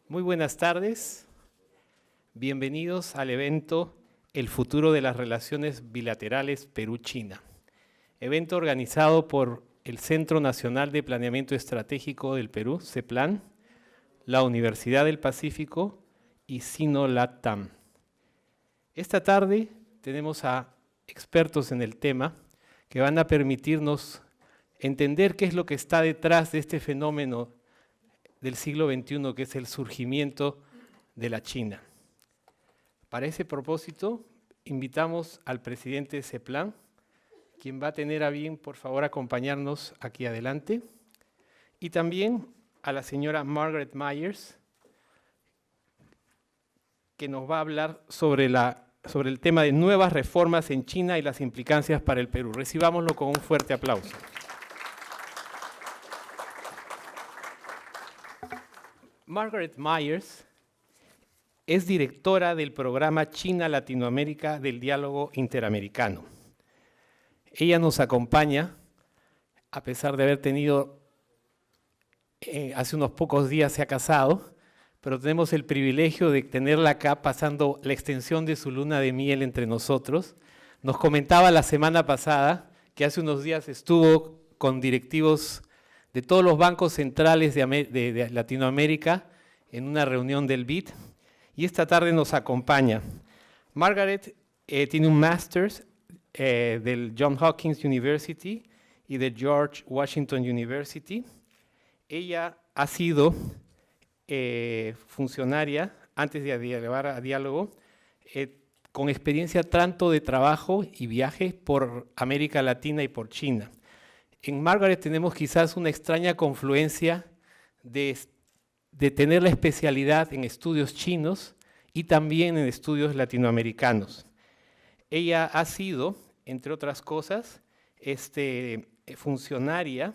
Muy buenas tardes, bienvenidos al evento El futuro de las relaciones bilaterales Perú-China, evento organizado por el Centro Nacional de Planeamiento Estratégico del Perú, CEPLAN, la Universidad del Pacífico y Sino-Latam. Esta tarde tenemos a expertos en el tema que van a permitirnos entender qué es lo que está detrás de este fenómeno del siglo XXI, que es el surgimiento de la China. Para ese propósito, invitamos al presidente de CEPLAN, quien va a tener a bien, por favor, acompañarnos aquí adelante, y también a la señora Margaret Myers, que nos va a hablar sobre el tema de nuevas reformas en China y las implicancias para el Perú. Recibámoslo con un fuerte aplauso. Margaret Myers es directora del programa China-Latinoamérica del Diálogo Interamericano. Ella nos acompaña, a pesar de haber tenido, hace unos pocos días se ha casado, pero tenemos el privilegio de tenerla acá pasando la extensión de su luna de miel entre nosotros. Nos comentaba la semana pasada que hace unos días estuvo con directivos de todos los bancos centrales de Latinoamérica en una reunión del BID, y esta tarde nos acompaña. Margaret tiene un Master's del Johns Hopkins University y de George Washington University. Ella ha sido funcionaria, antes de llevar a diálogo, con experiencia tanto de trabajo y viajes por América Latina y por China. En Margaret tenemos quizás una extraña confluencia de tener la especialidad en estudios chinos y también en estudios latinoamericanos. Ella ha sido, entre otras cosas, funcionaria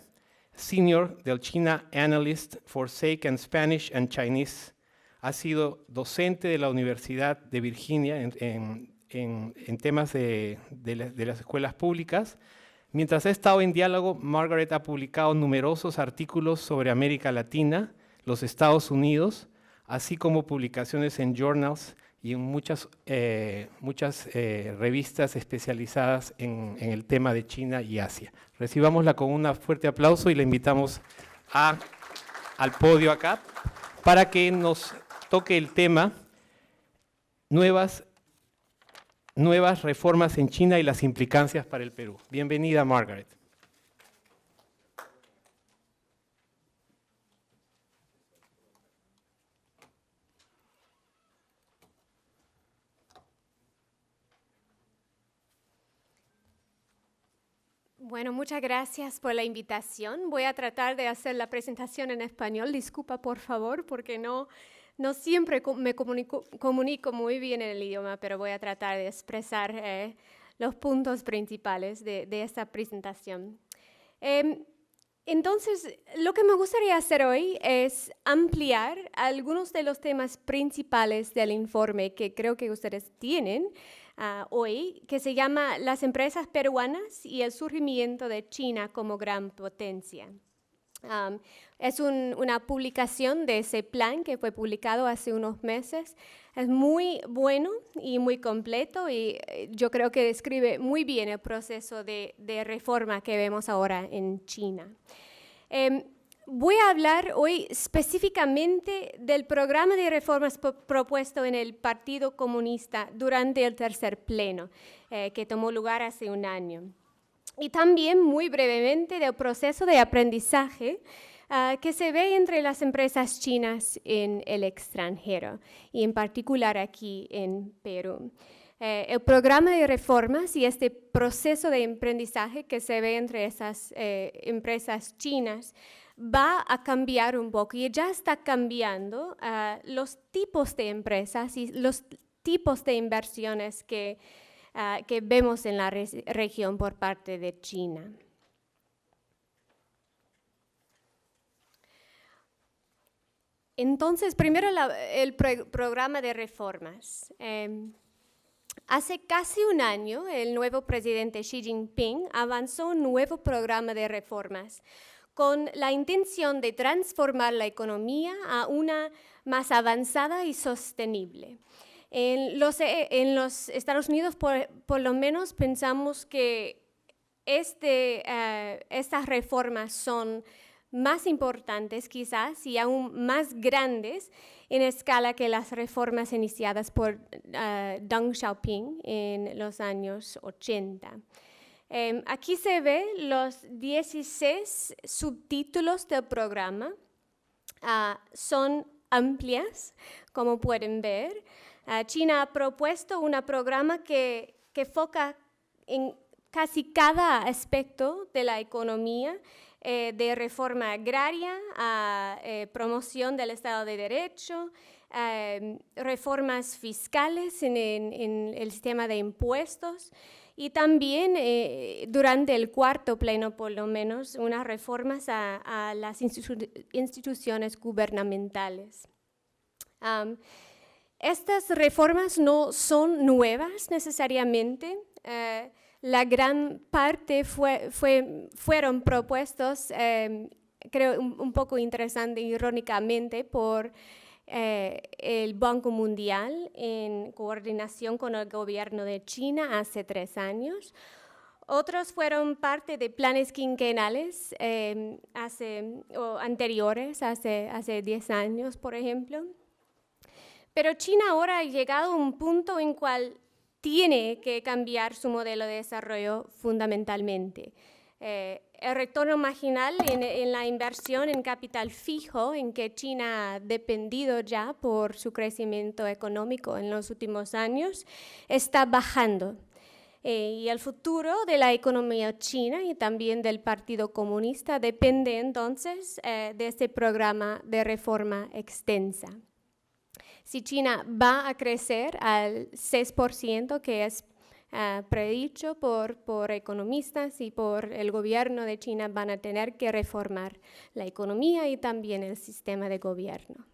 senior del China Analyst for SAIC and Spanish and Chinese. Ha sido docente de la Universidad de Virginia en temas de las escuelas públicas. Mientras ha estado en diálogo, Margaret ha publicado numerosos artículos sobre América Latina, los Estados Unidos, así como publicaciones en journals y en muchas revistas especializadas en el tema de China y Asia. Recibámosla con un fuerte aplauso y la invitamos al podio acá para que nos toque el tema nuevas reformas en China y las implicancias para el Perú. Bienvenida, Margaret. Bueno, muchas gracias por la invitación. Voy a tratar de hacer la presentación en español. Disculpa, por favor, porque no siempre me comunico muy bien en el idioma, pero voy a tratar de expresar los puntos principales de esta presentación. Entonces, lo que me gustaría hacer hoy es ampliar algunos de los temas principales del informe que creo que ustedes tienen hoy, que se llama Las empresas peruanas y el surgimiento de China como gran potencia. Es una publicación de ese plan que fue publicado hace unos meses. Es muy bueno y muy completo y yo creo que describe muy bien el proceso de reforma que vemos ahora en China. Voy a hablar hoy específicamente del programa de reformas propuesto en el Partido Comunista durante el tercer pleno, que tomó lugar hace un año. Y también muy brevemente del proceso de aprendizaje que se ve entre las empresas chinas en el extranjero, y en particular aquí en Perú. El programa de reformas y este proceso de aprendizaje que se ve entre esas empresas chinas va a cambiar un poco y ya está cambiando los tipos de empresas y los tipos de inversiones que vemos en la región por parte de China. Entonces, primero el programa de reformas. Hace casi un año, el nuevo presidente Xi Jinping avanzó un nuevo programa de reformas con la intención de transformar la economía a una más avanzada y sostenible. En los Estados Unidos, por lo menos, pensamos que estas reformas son más importantes quizás y aún más grandes en escala que las reformas iniciadas por Deng Xiaoping en los años 80. Aquí se ven los 16 subtítulos del programa. Son amplias, como pueden ver. China ha propuesto un programa que foca en casi cada aspecto de la economía, de reforma agraria a promoción del Estado de Derecho, reformas fiscales en el sistema de impuestos y también durante el cuarto pleno, por lo menos, unas reformas a las instituciones gubernamentales. Estas reformas no son nuevas necesariamente. La gran parte fueron propuestos, creo, un poco interesante, irónicamente, por el Banco Mundial en coordinación con el gobierno de China hace 3 años. Otros fueron parte de planes quinquenales anteriores, hace 10 años, por ejemplo. Pero China ahora ha llegado a un punto en cual tiene que cambiar su modelo de desarrollo fundamentalmente. El retorno marginal en la inversión en capital fijo, en que China ha dependido ya por su crecimiento económico en los últimos años, está bajando. Y el futuro de la economía china y también del Partido Comunista depende entonces de este programa de reforma extensa. Si China va a crecer al 6%, que es predicho por economistas y por el gobierno de China, van a tener que reformar la economía y también el sistema de gobierno.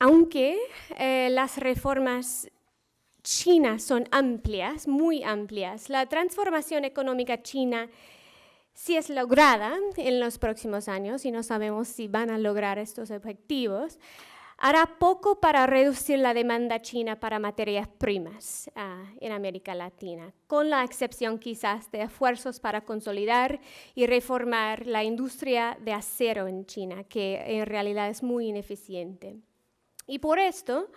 Aunque las reformas chinas son amplias, muy amplias, la transformación económica china, si es lograda en los próximos años, y no sabemos si van a lograr estos objetivos, hará poco para reducir la demanda china para materias primas en América Latina, con la excepción quizás de esfuerzos para consolidar y reformar la industria de acero en China, que en realidad es muy ineficiente. Y por esto,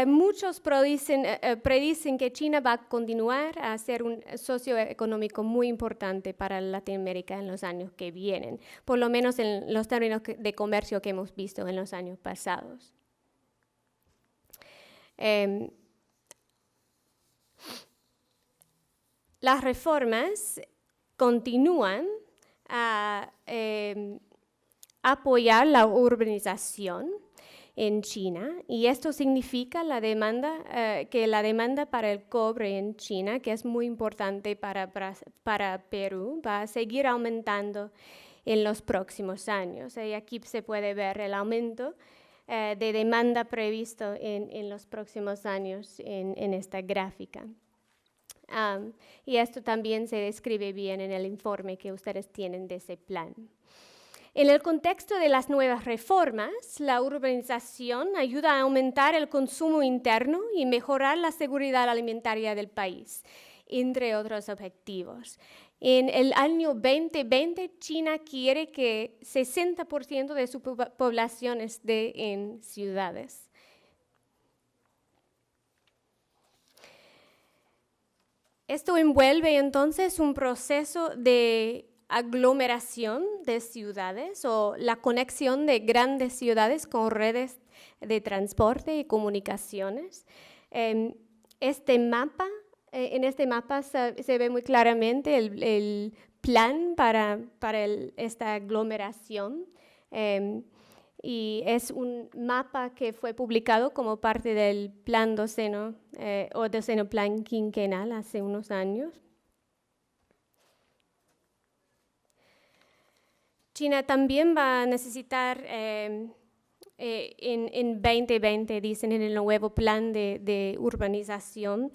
muchos predicen que China va a continuar a ser un socio económico muy importante para Latinoamérica en los años que vienen, por lo menos en los términos de comercio que hemos visto en los años pasados. Las reformas continúan a apoyar la urbanización en China, y esto significa que la demanda para el cobre en China, que es muy importante para Perú, va a seguir aumentando en los próximos años. Y aquí se puede ver el aumento de demanda previsto en los próximos años en esta gráfica. Y esto también se describe bien en el informe que ustedes tienen de ese plan. En el contexto de las nuevas reformas, la urbanización ayuda a aumentar el consumo interno y mejorar la seguridad alimentaria del país, entre otros objetivos. En el año 2020, China quiere que 60% de su población esté en ciudades. Esto envuelve entonces un proceso de aglomeración de ciudades o la conexión de grandes ciudades con redes de transporte y comunicaciones. En este mapa se ve muy claramente el plan para esta aglomeración. Y es un mapa que fue publicado como parte del plan doceno o doceno plan quinquenal hace unos años. China también va a necesitar, en 2020, dicen en el nuevo plan de urbanización,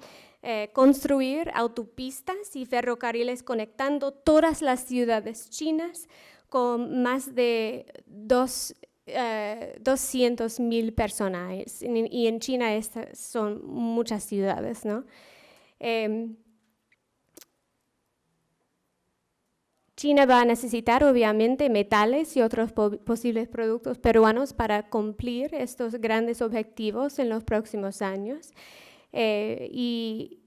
construir autopistas y ferrocarriles conectando todas las ciudades chinas con más de 200,000 personas. Y en China estas son muchas ciudades, ¿no? China va a necesitar, obviamente, metales y otros posibles productos peruanos para cumplir estos grandes objetivos en los próximos años. Y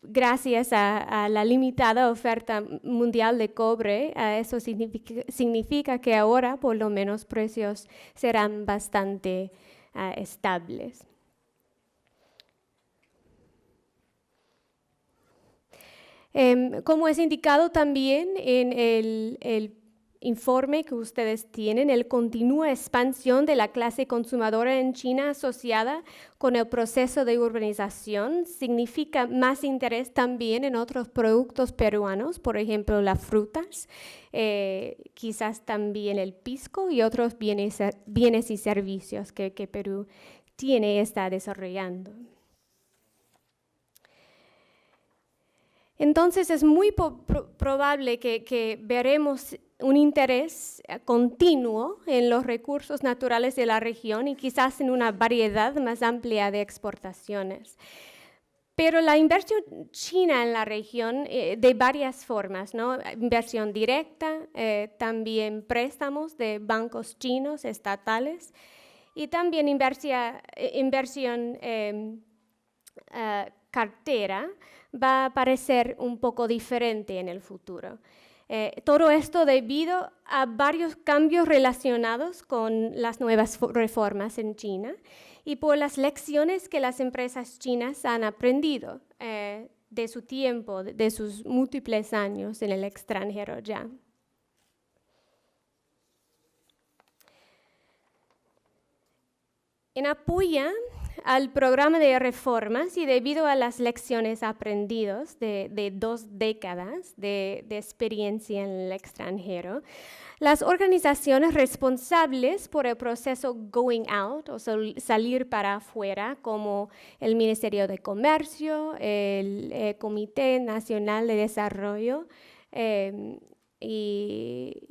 gracias a la limitada oferta mundial de cobre, eso significa que ahora, por lo menos, precios serán bastante estables. Como es indicado también en el informe que ustedes tienen, el continua expansión de la clase consumadora en China asociada con el proceso de urbanización significa más interés también en otros productos peruanos, por ejemplo, las frutas, quizás también el pisco y otros bienes y servicios que Perú tiene y está desarrollando. Entonces es muy probable que veremos un interés continuo en los recursos naturales de la región y quizás en una variedad más amplia de exportaciones. Pero la inversión china en la región de varias formas, ¿no? Inversión directa, también préstamos de bancos chinos estatales y también inversión cartera, va a parecer un poco diferente en el futuro. Todo esto debido a varios cambios relacionados con las nuevas reformas en China y por las lecciones que las empresas chinas han aprendido de su tiempo, de sus múltiples años en el extranjero ya. En apoyo al programa de reformas y debido a las lecciones aprendidas de 2 décadas de experiencia en el extranjero, las organizaciones responsables por el proceso going out, o salir para afuera, como el Ministerio de Comercio, el Comité Nacional de Desarrollo y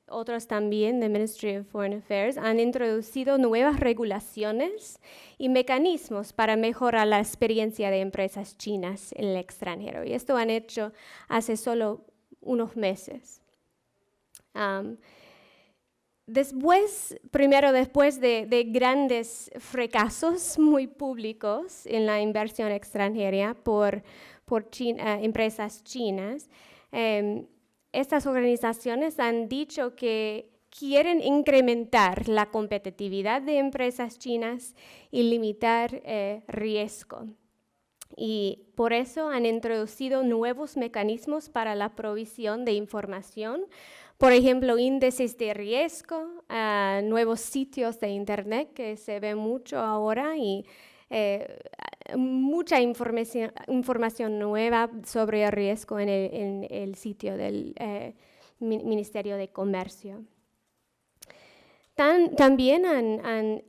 otros también, the Ministry of Foreign Affairs, han introducido nuevas regulaciones y mecanismos para mejorar la experiencia de empresas chinas en el extranjero. Y esto han hecho hace solo unos meses. Después de grandes fracasos muy públicos en la inversión extranjera por empresas chinas, estas organizaciones han dicho que quieren incrementar la competitividad de empresas chinas y limitar riesgo. Y por eso han introducido nuevos mecanismos para la provisión de información, por ejemplo, índices de riesgo, nuevos sitios de Internet que se ve mucho ahora y mucha información nueva sobre el riesgo en el sitio del Ministerio de Comercio. También han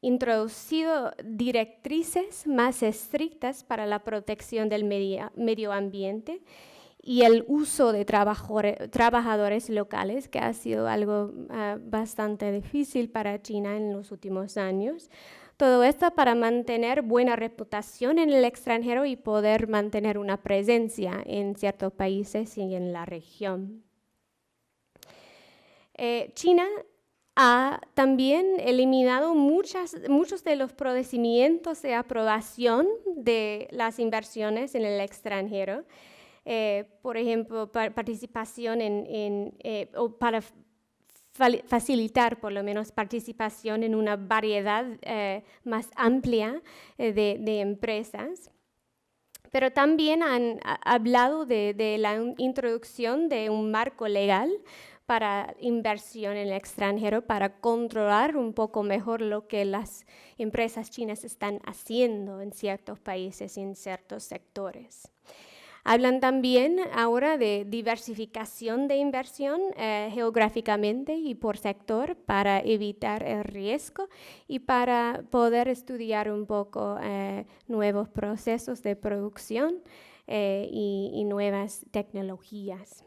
introducido directrices más estrictas para la protección del medio ambiente y el uso de trabajadores locales, que ha sido algo bastante difícil para China en los últimos años. Todo esto para mantener buena reputación en el extranjero y poder mantener una presencia en ciertos países y en la región. China ha también eliminado muchos de los procedimientos de aprobación de las inversiones en el extranjero. Por ejemplo, participación o para facilitar por lo menos participación en una variedad más amplia de empresas. Pero también han hablado de la introducción de un marco legal para inversión en el extranjero para controlar un poco mejor lo que las empresas chinas están haciendo en ciertos países y en ciertos sectores. Hablan también ahora de diversificación de inversión geográficamente y por sector para evitar el riesgo y para poder estudiar un poco nuevos procesos de producción y nuevas tecnologías.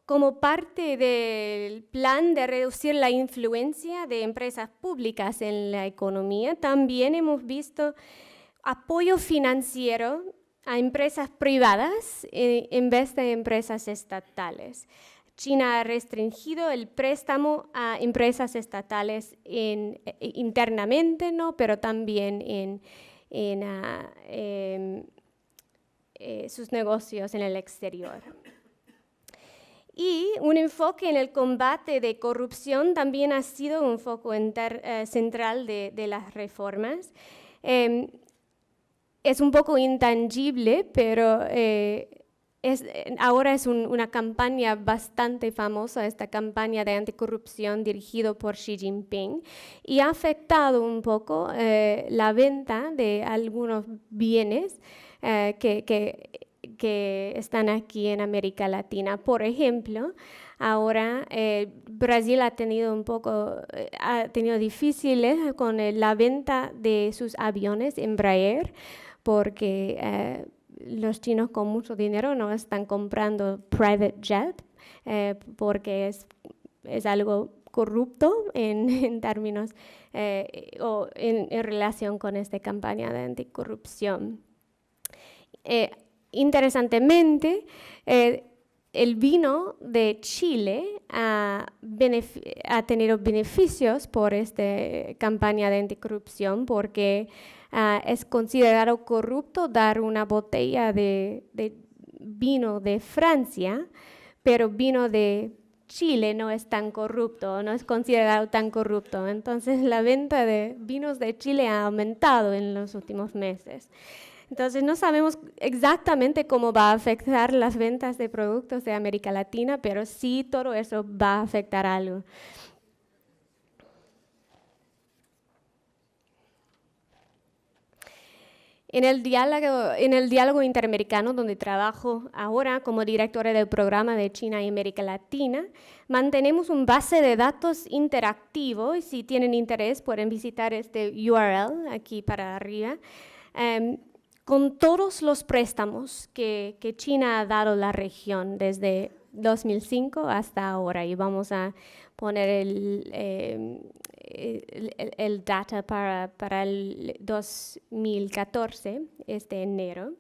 Como parte del plan de reducir la influencia de empresas públicas en la economía, también hemos visto apoyo financiero a empresas privadas en vez de empresas estatales. China ha restringido el préstamo a empresas estatales internamente, ¿no? Pero también en sus negocios en el exterior. Y un enfoque en el combate de corrupción también ha sido un foco central de las reformas. Es un poco intangible, pero ahora es una campaña bastante famosa, esta campaña de anticorrupción dirigida por Xi Jinping, y ha afectado un poco la venta de algunos bienes que están aquí en América Latina. Por ejemplo, ahora Brasil ha tenido difíciles con la venta de sus aviones Embraer, porque los chinos con mucho dinero no están comprando private jet, porque es algo corrupto en términos o en relación con esta campaña de anticorrupción. Interesantemente, el vino de Chile ha tenido beneficios por esta campaña de anticorrupción porque es considerado corrupto dar una botella de vino de Francia, pero vino de Chile no es tan corrupto, no es considerado tan corrupto. Entonces, la venta de vinos de Chile ha aumentado en los últimos meses. Entonces, no sabemos exactamente cómo va a afectar las ventas de productos de América Latina, pero sí todo eso va a afectar algo. En el diálogo interamericano, donde trabajo ahora como directora del programa de China y América Latina, mantenemos un base de datos interactivo y si tienen interés pueden visitar este URL aquí para arriba. Con todos los préstamos que China ha dado a la región desde 2005 hasta ahora. Y vamos a poner el data para el 2014, enero.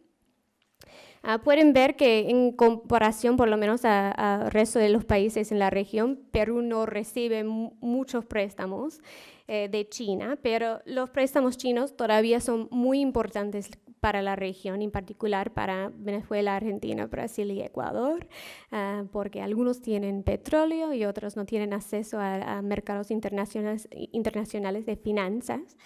Pueden ver que en comparación por lo menos al resto de los países en la región, Perú no recibe muchos préstamos de China, pero los préstamos chinos todavía son muy importantes para la región, en particular para Venezuela, Argentina, Brasil y Ecuador, porque algunos tienen petróleo y otros no tienen acceso a mercados internacionales de finanzas.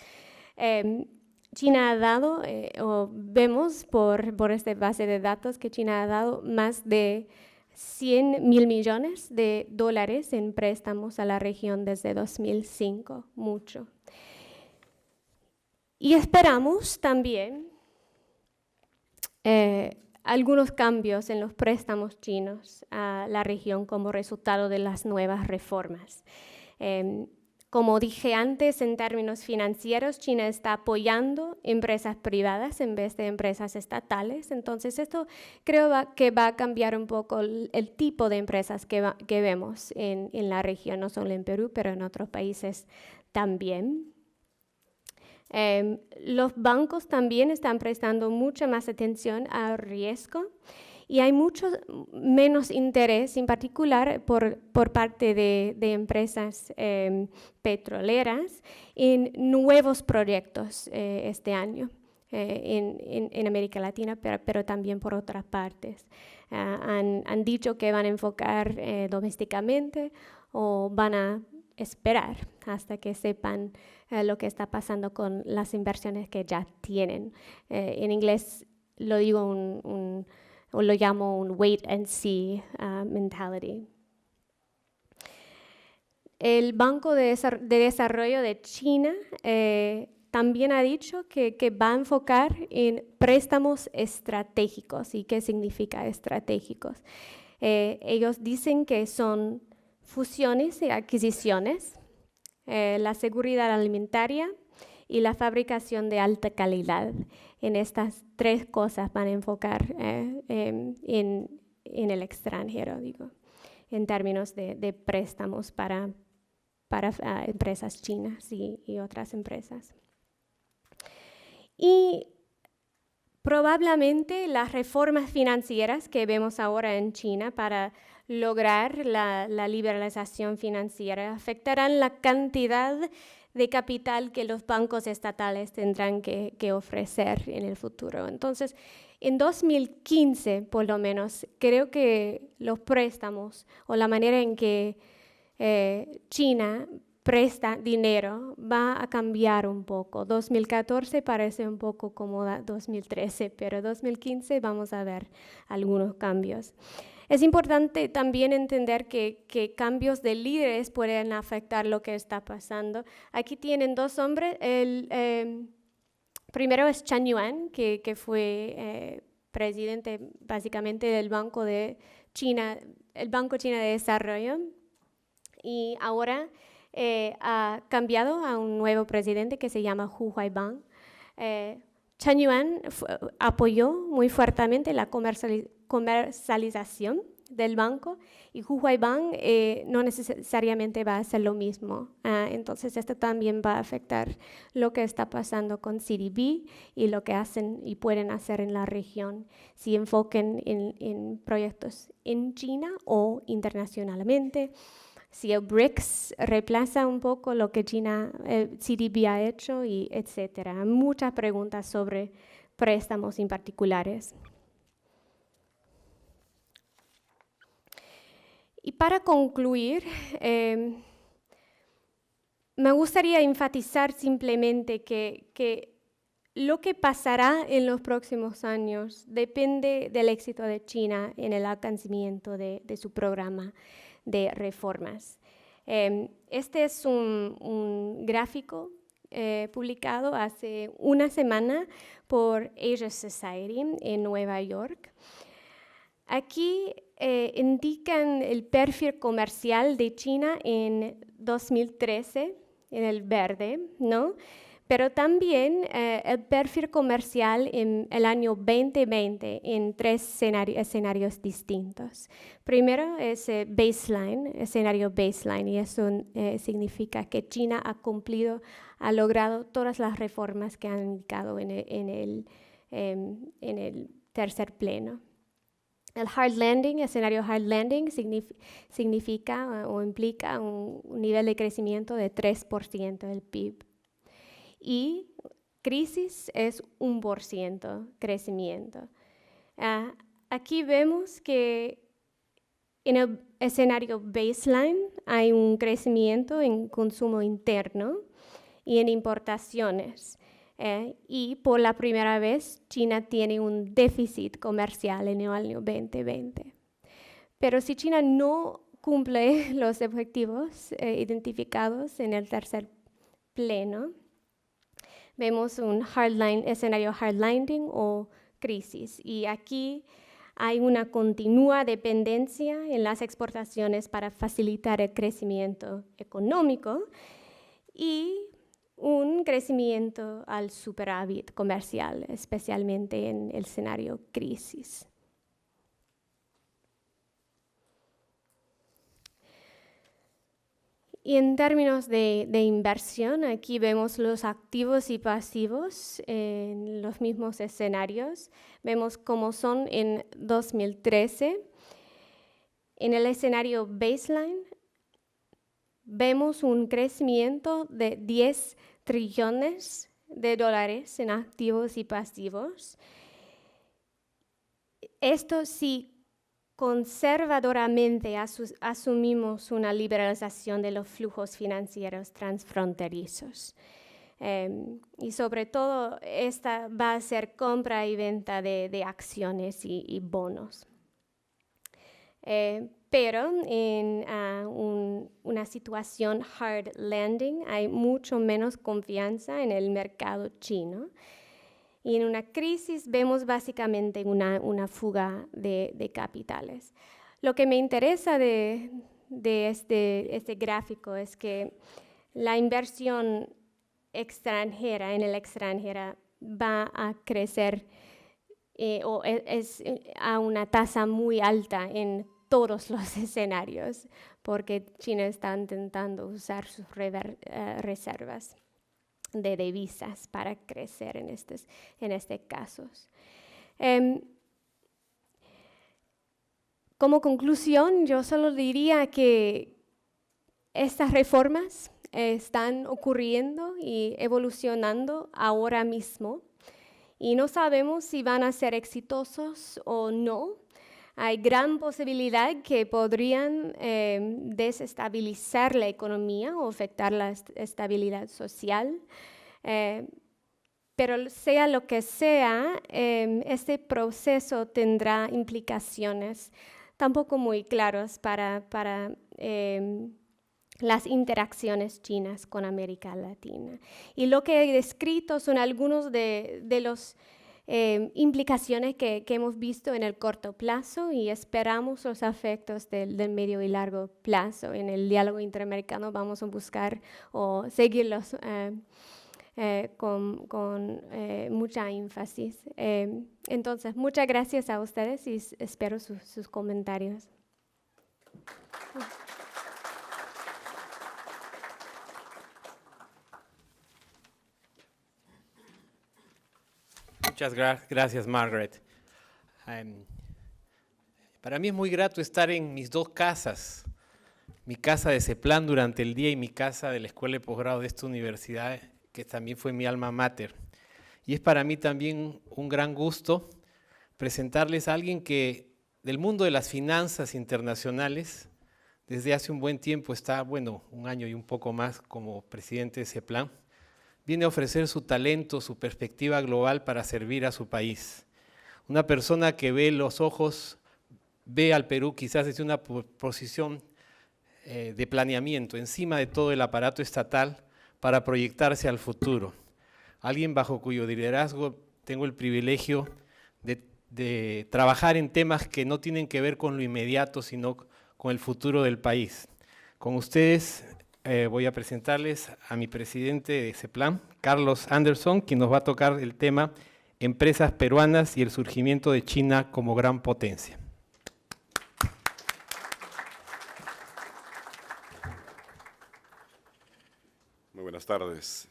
China ha dado, o vemos por esta base de datos que China ha dado más de 100.000 millones de dólares en préstamos a la región desde 2005, mucho. Y esperamos también algunos cambios en los préstamos chinos a la región como resultado de las nuevas reformas. Como dije antes, en términos financieros, China está apoyando empresas privadas en vez de empresas estatales. Entonces, esto creo que va a cambiar un poco el tipo de empresas que vemos en la región, no solo en Perú, pero en otros países también. Los bancos también están prestando mucha más atención al riesgo y hay mucho menos interés, en particular por parte de empresas petroleras, en nuevos proyectos este año en América Latina, pero también por otras partes. Han dicho que van a enfocar domésticamente o van a esperar hasta que sepan lo que está pasando con las inversiones que ya tienen. En inglés lo digo o lo llamo un wait and see mentality. El Banco de Desarrollo de China también ha dicho que va a enfocar en préstamos estratégicos. ¿Y qué significa estratégicos? Ellos dicen que son fusiones y adquisiciones, la seguridad alimentaria y la fabricación de alta calidad. En estas tres cosas van a enfocar en el extranjero, digo, en términos de préstamos para empresas chinas y otras empresas. Y probablemente las reformas financieras que vemos ahora en China para lograr la liberalización financiera afectarán la cantidad de capital que los bancos estatales tendrán que ofrecer en el futuro. Entonces, en 2015, por lo menos, creo que los préstamos o la manera en que China presta dinero va a cambiar un poco. 2014 parece un poco como 2013, pero 2015 vamos a ver algunos cambios. Es importante también entender que cambios de líderes pueden afectar lo que está pasando. Aquí tienen dos hombres. El primero es Chen Yuan, que fue presidente básicamente del Banco de China, el Banco China de Desarrollo, y ahora ha cambiado a un nuevo presidente que se llama Hu Huaibang. Chen Yuan apoyó muy fuertemente la comercialización del banco y Hu Huaibang no necesariamente va a hacer lo mismo. Entonces esto también va a afectar lo que está pasando con CDB y lo que hacen y pueden hacer en la región, si enfoquen en proyectos en China o internacionalmente. Si el BRICS reemplaza un poco lo que China, CDB ha hecho, y etcétera. Muchas preguntas sobre préstamos en particulares. Y para concluir, me gustaría enfatizar simplemente que lo que pasará en los próximos años depende del éxito de China en el alcanzamiento de su programa de reformas. Este es un gráfico publicado hace una semana por Asia Society en Nueva York. Aquí indican el perfil comercial de China en 2013, en el verde, ¿no? Pero también el perfil comercial en el año 2020 en tres escenarios distintos. Primero es escenario baseline, y eso significa que China ha logrado todas las reformas que han indicado en el tercer pleno. El hard landing, escenario hard landing, significa o implica un nivel de crecimiento de 3% del PIB. Y crisis es 1% crecimiento. Aquí vemos que en el escenario baseline hay un crecimiento en consumo interno y en importaciones. Y por la primera vez China tiene un déficit comercial en el año 2020. Pero si China no cumple los objetivos identificados en el tercer pleno, vemos un escenario hard landing o crisis. Y aquí hay una continua dependencia en las exportaciones para facilitar el crecimiento económico y un crecimiento al superávit comercial, especialmente en el escenario crisis. Y en términos de inversión, aquí vemos los activos y pasivos en los mismos escenarios. Vemos cómo son en 2013. En el escenario baseline, vemos un crecimiento de 10 trillones de dólares en activos y pasivos. Esto sí, conservadoramente asumimos una liberalización de los flujos financieros transfronterizos. Y sobre todo, esta va a ser compra y venta de acciones y bonos. pero en una situación hard landing hay mucho menos confianza en el mercado chino. Y en una crisis vemos básicamente una fuga de capitales. Lo que me interesa de este gráfico es que la inversión extranjera en el extranjero va a crecer o es a una tasa muy alta en todos los escenarios, porque China está intentando usar sus reservas de divisas para crecer en estos casos. Como conclusión, yo solo diría que estas reformas están ocurriendo y evolucionando ahora mismo y no sabemos si van a ser exitosos o no. Hay gran posibilidad que podrían desestabilizar la economía o afectar la estabilidad social. Pero sea lo que sea, este proceso tendrá implicaciones tampoco muy claras para las interacciones chinas con América Latina. Y lo que he descrito son algunos de los implicaciones que hemos visto en el corto plazo y esperamos los efectos del medio y largo plazo. En el diálogo interamericano vamos a buscar o seguirlos con mucha énfasis. Entonces, muchas gracias a ustedes y espero sus comentarios. Muchas gracias, Margaret. Para mí es muy grato estar en mis dos casas, mi casa de CEPLAN durante el día y mi casa de la escuela de posgrado de esta universidad, que también fue mi alma mater. Y es para mí también un gran gusto presentarles a alguien que del mundo de las finanzas internacionales, desde hace un buen tiempo está, bueno, un año y un poco más como presidente de CEPLAN, viene a ofrecer su talento, su perspectiva global para servir a su país. Una persona que ve los ojos, ve al Perú quizás desde una posición de planeamiento, encima de todo el aparato estatal, para proyectarse al futuro. Alguien bajo cuyo liderazgo tengo el privilegio de trabajar en temas que no tienen que ver con lo inmediato, sino con el futuro del país. Con ustedes voy a presentarles a mi presidente de CEPLAN, Carlos Anderson, quien nos va a tocar el tema Empresas peruanas y el surgimiento de China como gran potencia. Muy buenas tardes.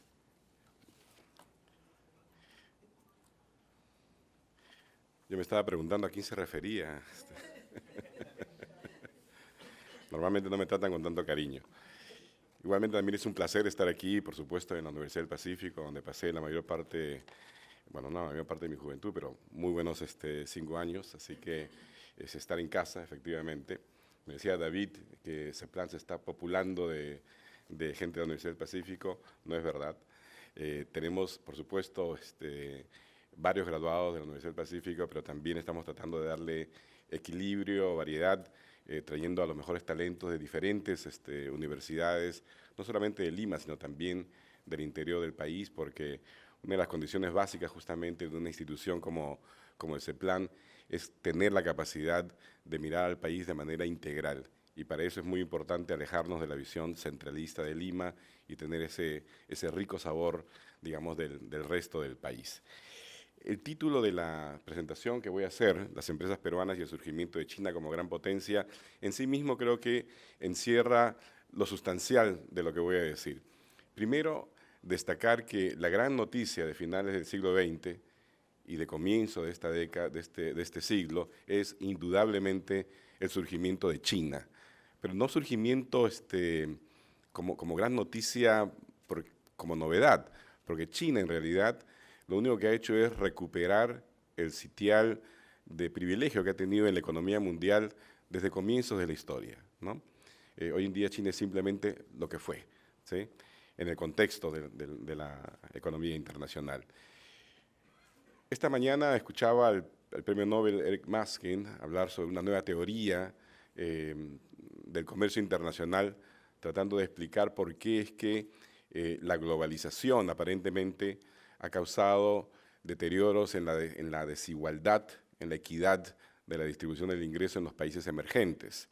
Yo me estaba preguntando a quién se refería. Normalmente no me tratan con tanto cariño. Igualmente también es un placer estar aquí, por supuesto, en la Universidad del Pacífico, donde pasé la mayor parte, bueno, no la mayor parte de mi juventud, pero muy buenos 5 años, así que es estar en casa, efectivamente. Me decía David que CEPLAN se está populando de gente de la Universidad del Pacífico, no es verdad. Tenemos, por supuesto, varios graduados de la Universidad del Pacífico, pero también estamos tratando de darle equilibrio, variedad, trayendo a los mejores talentos de diferentes universidades, no solamente de Lima, sino también del interior del país, porque una de las condiciones básicas justamente de una institución como el CEPLAN es tener la capacidad de mirar al país de manera integral. Y para eso es muy importante alejarnos de la visión centralista de Lima y tener ese rico sabor, digamos, del resto del país. El título de la presentación que voy a hacer, Las empresas peruanas y el surgimiento de China como gran potencia, en sí mismo creo que encierra lo sustancial de lo que voy a decir. Primero, destacar que la gran noticia de finales del siglo XX y de comienzo de esta década, de este siglo, es indudablemente el surgimiento de China. Pero no surgimiento como gran noticia, como novedad, porque China en realidad lo único que ha hecho es recuperar el sitial de privilegio que ha tenido en la economía mundial desde comienzos de la historia, ¿no? Hoy en día China es simplemente lo que fue, ¿sí?, en el contexto de la economía internacional. Esta mañana escuchaba al premio Nobel Eric Maskin hablar sobre una nueva teoría del comercio internacional, tratando de explicar por qué es que la globalización aparentemente ha causado deterioros en la desigualdad, en la equidad de la distribución del ingreso en los países emergentes.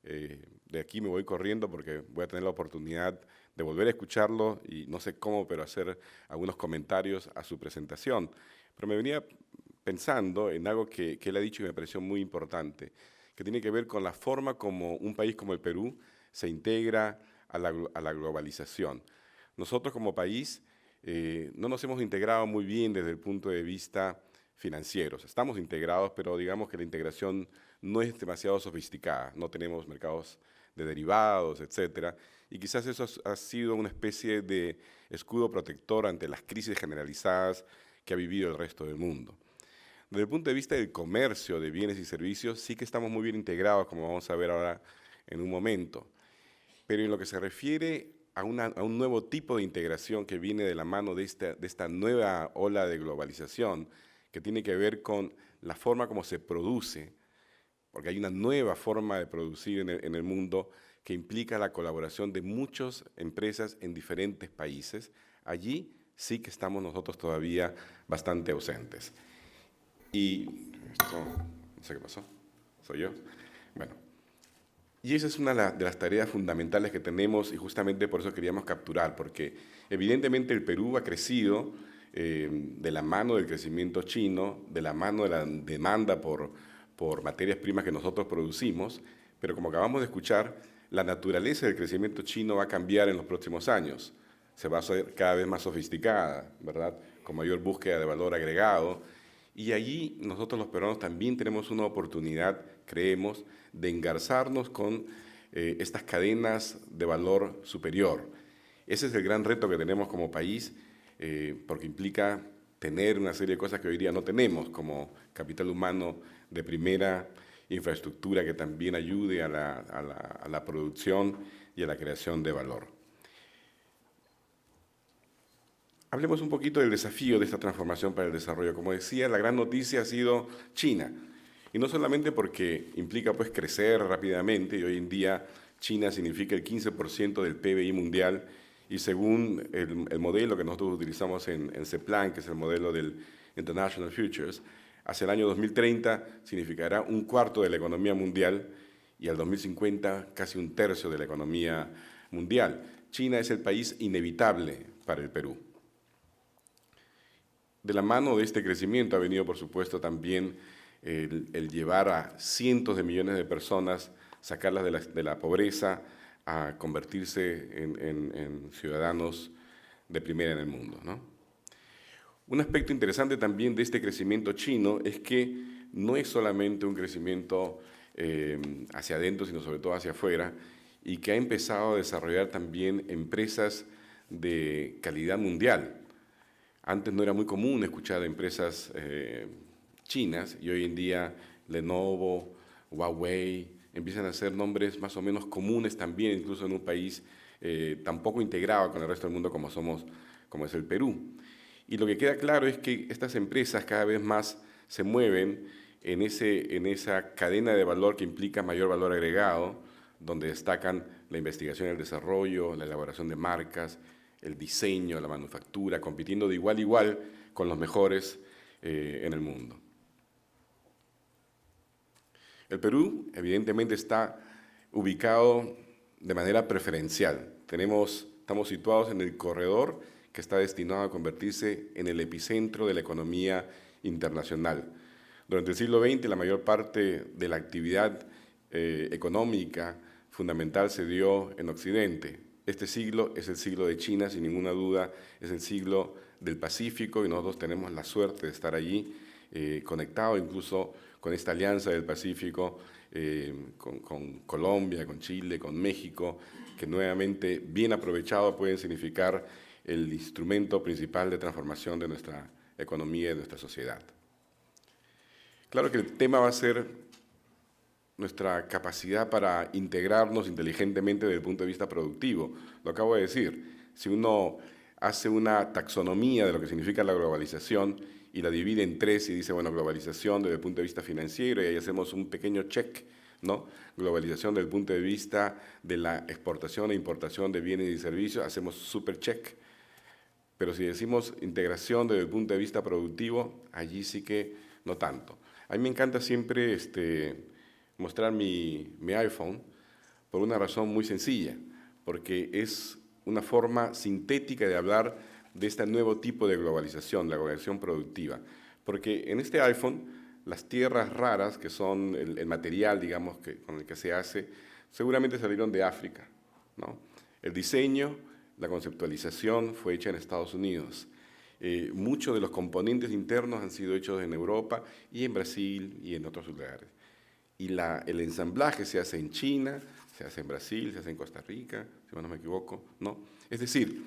De aquí me voy corriendo porque voy a tener la oportunidad de volver a escucharlo y no sé cómo, pero hacer algunos comentarios a su presentación. Pero me venía pensando en algo que él ha dicho y me pareció muy importante, que tiene que ver con la forma como un país como el Perú se integra a la globalización. Nosotros como país no nos hemos integrado muy bien desde el punto de vista financiero. Estamos integrados, pero digamos que la integración no es demasiado sofisticada. No tenemos mercados de derivados, etcétera, y quizás eso ha sido una especie de escudo protector ante las crisis generalizadas que ha vivido el resto del mundo. Desde el punto de vista del comercio de bienes y servicios, sí que estamos muy bien integrados, como vamos a ver ahora en un momento. Pero en lo que se refiere a un nuevo tipo de integración que viene de la mano de esta nueva ola de globalización, que tiene que ver con la forma como se produce, porque hay una nueva forma de producir en el mundo que implica la colaboración de muchas empresas en diferentes países. Allí sí que estamos nosotros todavía bastante ausentes. Y esto, no sé qué pasó, ¿soy yo? Bueno, y esa es una de las tareas fundamentales que tenemos y justamente por eso queríamos capturar, porque evidentemente el Perú ha crecido de la mano del crecimiento chino, de la mano de la demanda por materias primas que nosotros producimos, pero como acabamos de escuchar, la naturaleza del crecimiento chino va a cambiar en los próximos años. Se va a hacer cada vez más sofisticada, ¿verdad? Con mayor búsqueda de valor agregado. Y allí nosotros los peruanos también tenemos una oportunidad, creemos, de engarzarnos con estas cadenas de valor superior. Ese es el gran reto que tenemos como país, porque implica tener una serie de cosas que hoy día no tenemos, como capital humano de primera, infraestructura que también ayude a la producción y a la creación de valor. Hablemos un poquito del desafío de esta transformación para el desarrollo. Como decía, la gran noticia ha sido China. Y no solamente porque implica pues, crecer rápidamente, y hoy en día China significa el 15% del PBI mundial, y según el modelo que nosotros utilizamos en CEPLAN, que es el modelo del International Futures, hacia el año 2030 significará un cuarto de la economía mundial y al 2050 casi un tercio de la economía mundial. China es el país inevitable para el Perú. De la mano de este crecimiento ha venido, por supuesto, también el llevar a cientos de millones de personas, sacarlas de la pobreza, a convertirse en ciudadanos de primera en el mundo, ¿no? Un aspecto interesante también de este crecimiento chino es que no es solamente un crecimiento hacia adentro, sino sobre todo hacia afuera, y que ha empezado a desarrollar también empresas de calidad mundial. Antes no era muy común escuchar de empresas chinas y hoy en día Lenovo, Huawei, empiezan a ser nombres más o menos comunes también, incluso en un país tan poco integrado con el resto del mundo como es el Perú. Y lo que queda claro es que estas empresas cada vez más se mueven en esa cadena de valor que implica mayor valor agregado, donde destacan la investigación y el desarrollo, la elaboración de marcas, el diseño, la manufactura, compitiendo de igual a igual con los mejores en el mundo. El Perú, evidentemente, está ubicado de manera preferencial. Estamos situados en el corredor que está destinado a convertirse en el epicentro de la economía internacional. Durante el siglo XX, la mayor parte de la actividad económica fundamental se dio en Occidente. Este siglo es el siglo de China, sin ninguna duda, es el siglo del Pacífico y nosotros tenemos la suerte de estar allí conectados incluso con esta alianza del Pacífico, con Colombia, con Chile, con México, que nuevamente, bien aprovechado, pueden significar el instrumento principal de transformación de nuestra economía y de nuestra sociedad. Claro que el tema va a ser nuestra capacidad para integrarnos inteligentemente desde el punto de vista productivo. Lo acabo de decir, si uno hace una taxonomía de lo que significa la globalización y la divide en tres y dice, bueno, globalización desde el punto de vista financiero, y ahí hacemos un pequeño check, ¿no? Globalización desde el punto de vista de la exportación e importación de bienes y servicios, hacemos super check. Pero si decimos integración desde el punto de vista productivo, allí sí que no tanto. A mí me encanta siempre mostrar mi iPhone por una razón muy sencilla, porque es una forma sintética de hablar de este nuevo tipo de globalización, la globalización productiva. Porque en este iPhone, las tierras raras, que son el material, digamos, con el que se hace, seguramente salieron de África, ¿no? El diseño, la conceptualización fue hecha en Estados Unidos. Muchos de los componentes internos han sido hechos en Europa y en Brasil y en otros lugares. Y el ensamblaje se hace en China, se hace en Brasil, se hace en Costa Rica, si no me equivoco, ¿no? Es decir,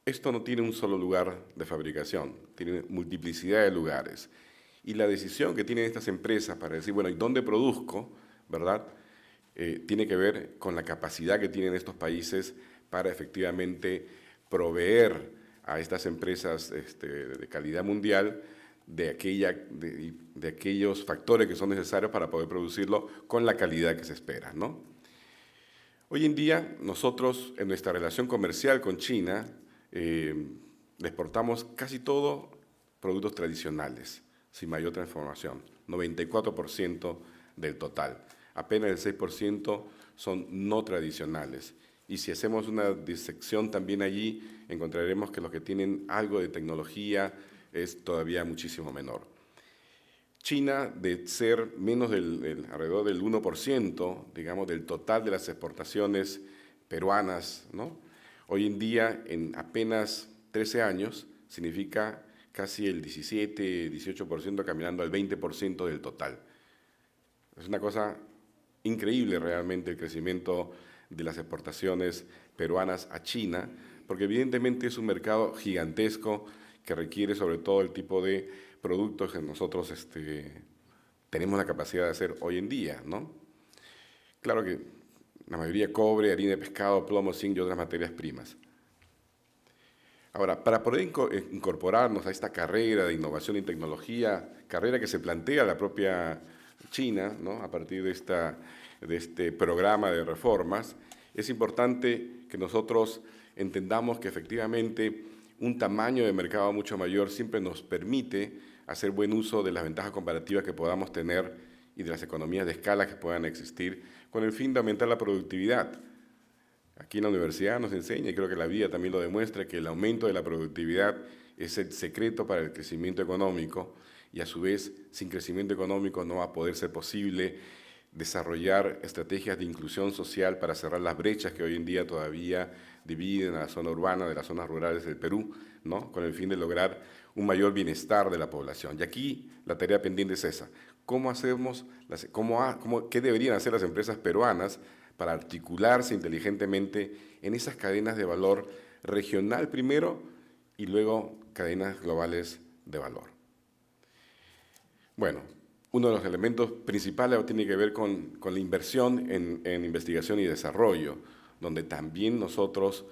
esto no tiene un solo lugar de fabricación, tiene multiplicidad de lugares. Y la decisión que tienen estas empresas para decir, bueno, ¿y dónde produzco? ¿Verdad? Tiene que ver con la capacidad que tienen estos países para efectivamente proveer a estas empresas de calidad mundial de aquellos factores que son necesarios para poder producirlo con la calidad que se espera, ¿no? Hoy en día, nosotros en nuestra relación comercial con China, le exportamos casi todo productos tradicionales, sin mayor transformación, 94% del total. Apenas el 6% son no tradicionales. Y si hacemos una disección también allí, encontraremos que los que tienen algo de tecnología es todavía muchísimo menor. China, de ser alrededor del 1%, digamos, del total de las exportaciones peruanas, ¿no? Hoy en día, en apenas 13 años, significa casi el 17, 18%, caminando al 20% del total. Es una cosa increíble realmente el crecimiento de las exportaciones peruanas a China, porque evidentemente es un mercado gigantesco que requiere sobre todo el tipo de productos que nosotros tenemos la capacidad de hacer hoy en día, ¿no? Claro que la mayoría cobre, harina de pescado, plomo, zinc y otras materias primas. Ahora, para poder incorporarnos a esta carrera de innovación y tecnología, carrera que se plantea la propia China, ¿no? A partir de este programa de reformas, es importante que nosotros entendamos que efectivamente un tamaño de mercado mucho mayor siempre nos permite hacer buen uso de las ventajas comparativas que podamos tener y de las economías de escala que puedan existir con el fin de aumentar la productividad. Aquí en la universidad nos enseña, y creo que la vida también lo demuestra, que el aumento de la productividad es el secreto para el crecimiento económico y a su vez, sin crecimiento económico no va a poder ser posible desarrollar estrategias de inclusión social para cerrar las brechas que hoy en día todavía dividen a la zona urbana de las zonas rurales del Perú, ¿no? Con el fin de lograr un mayor bienestar de la población. Y aquí la tarea pendiente es esa. ¿Qué deberían hacer las empresas peruanas para articularse inteligentemente en esas cadenas de valor regional primero y luego cadenas globales de valor? Bueno, uno de los elementos principales tiene que ver con la inversión en investigación y desarrollo, donde también nosotros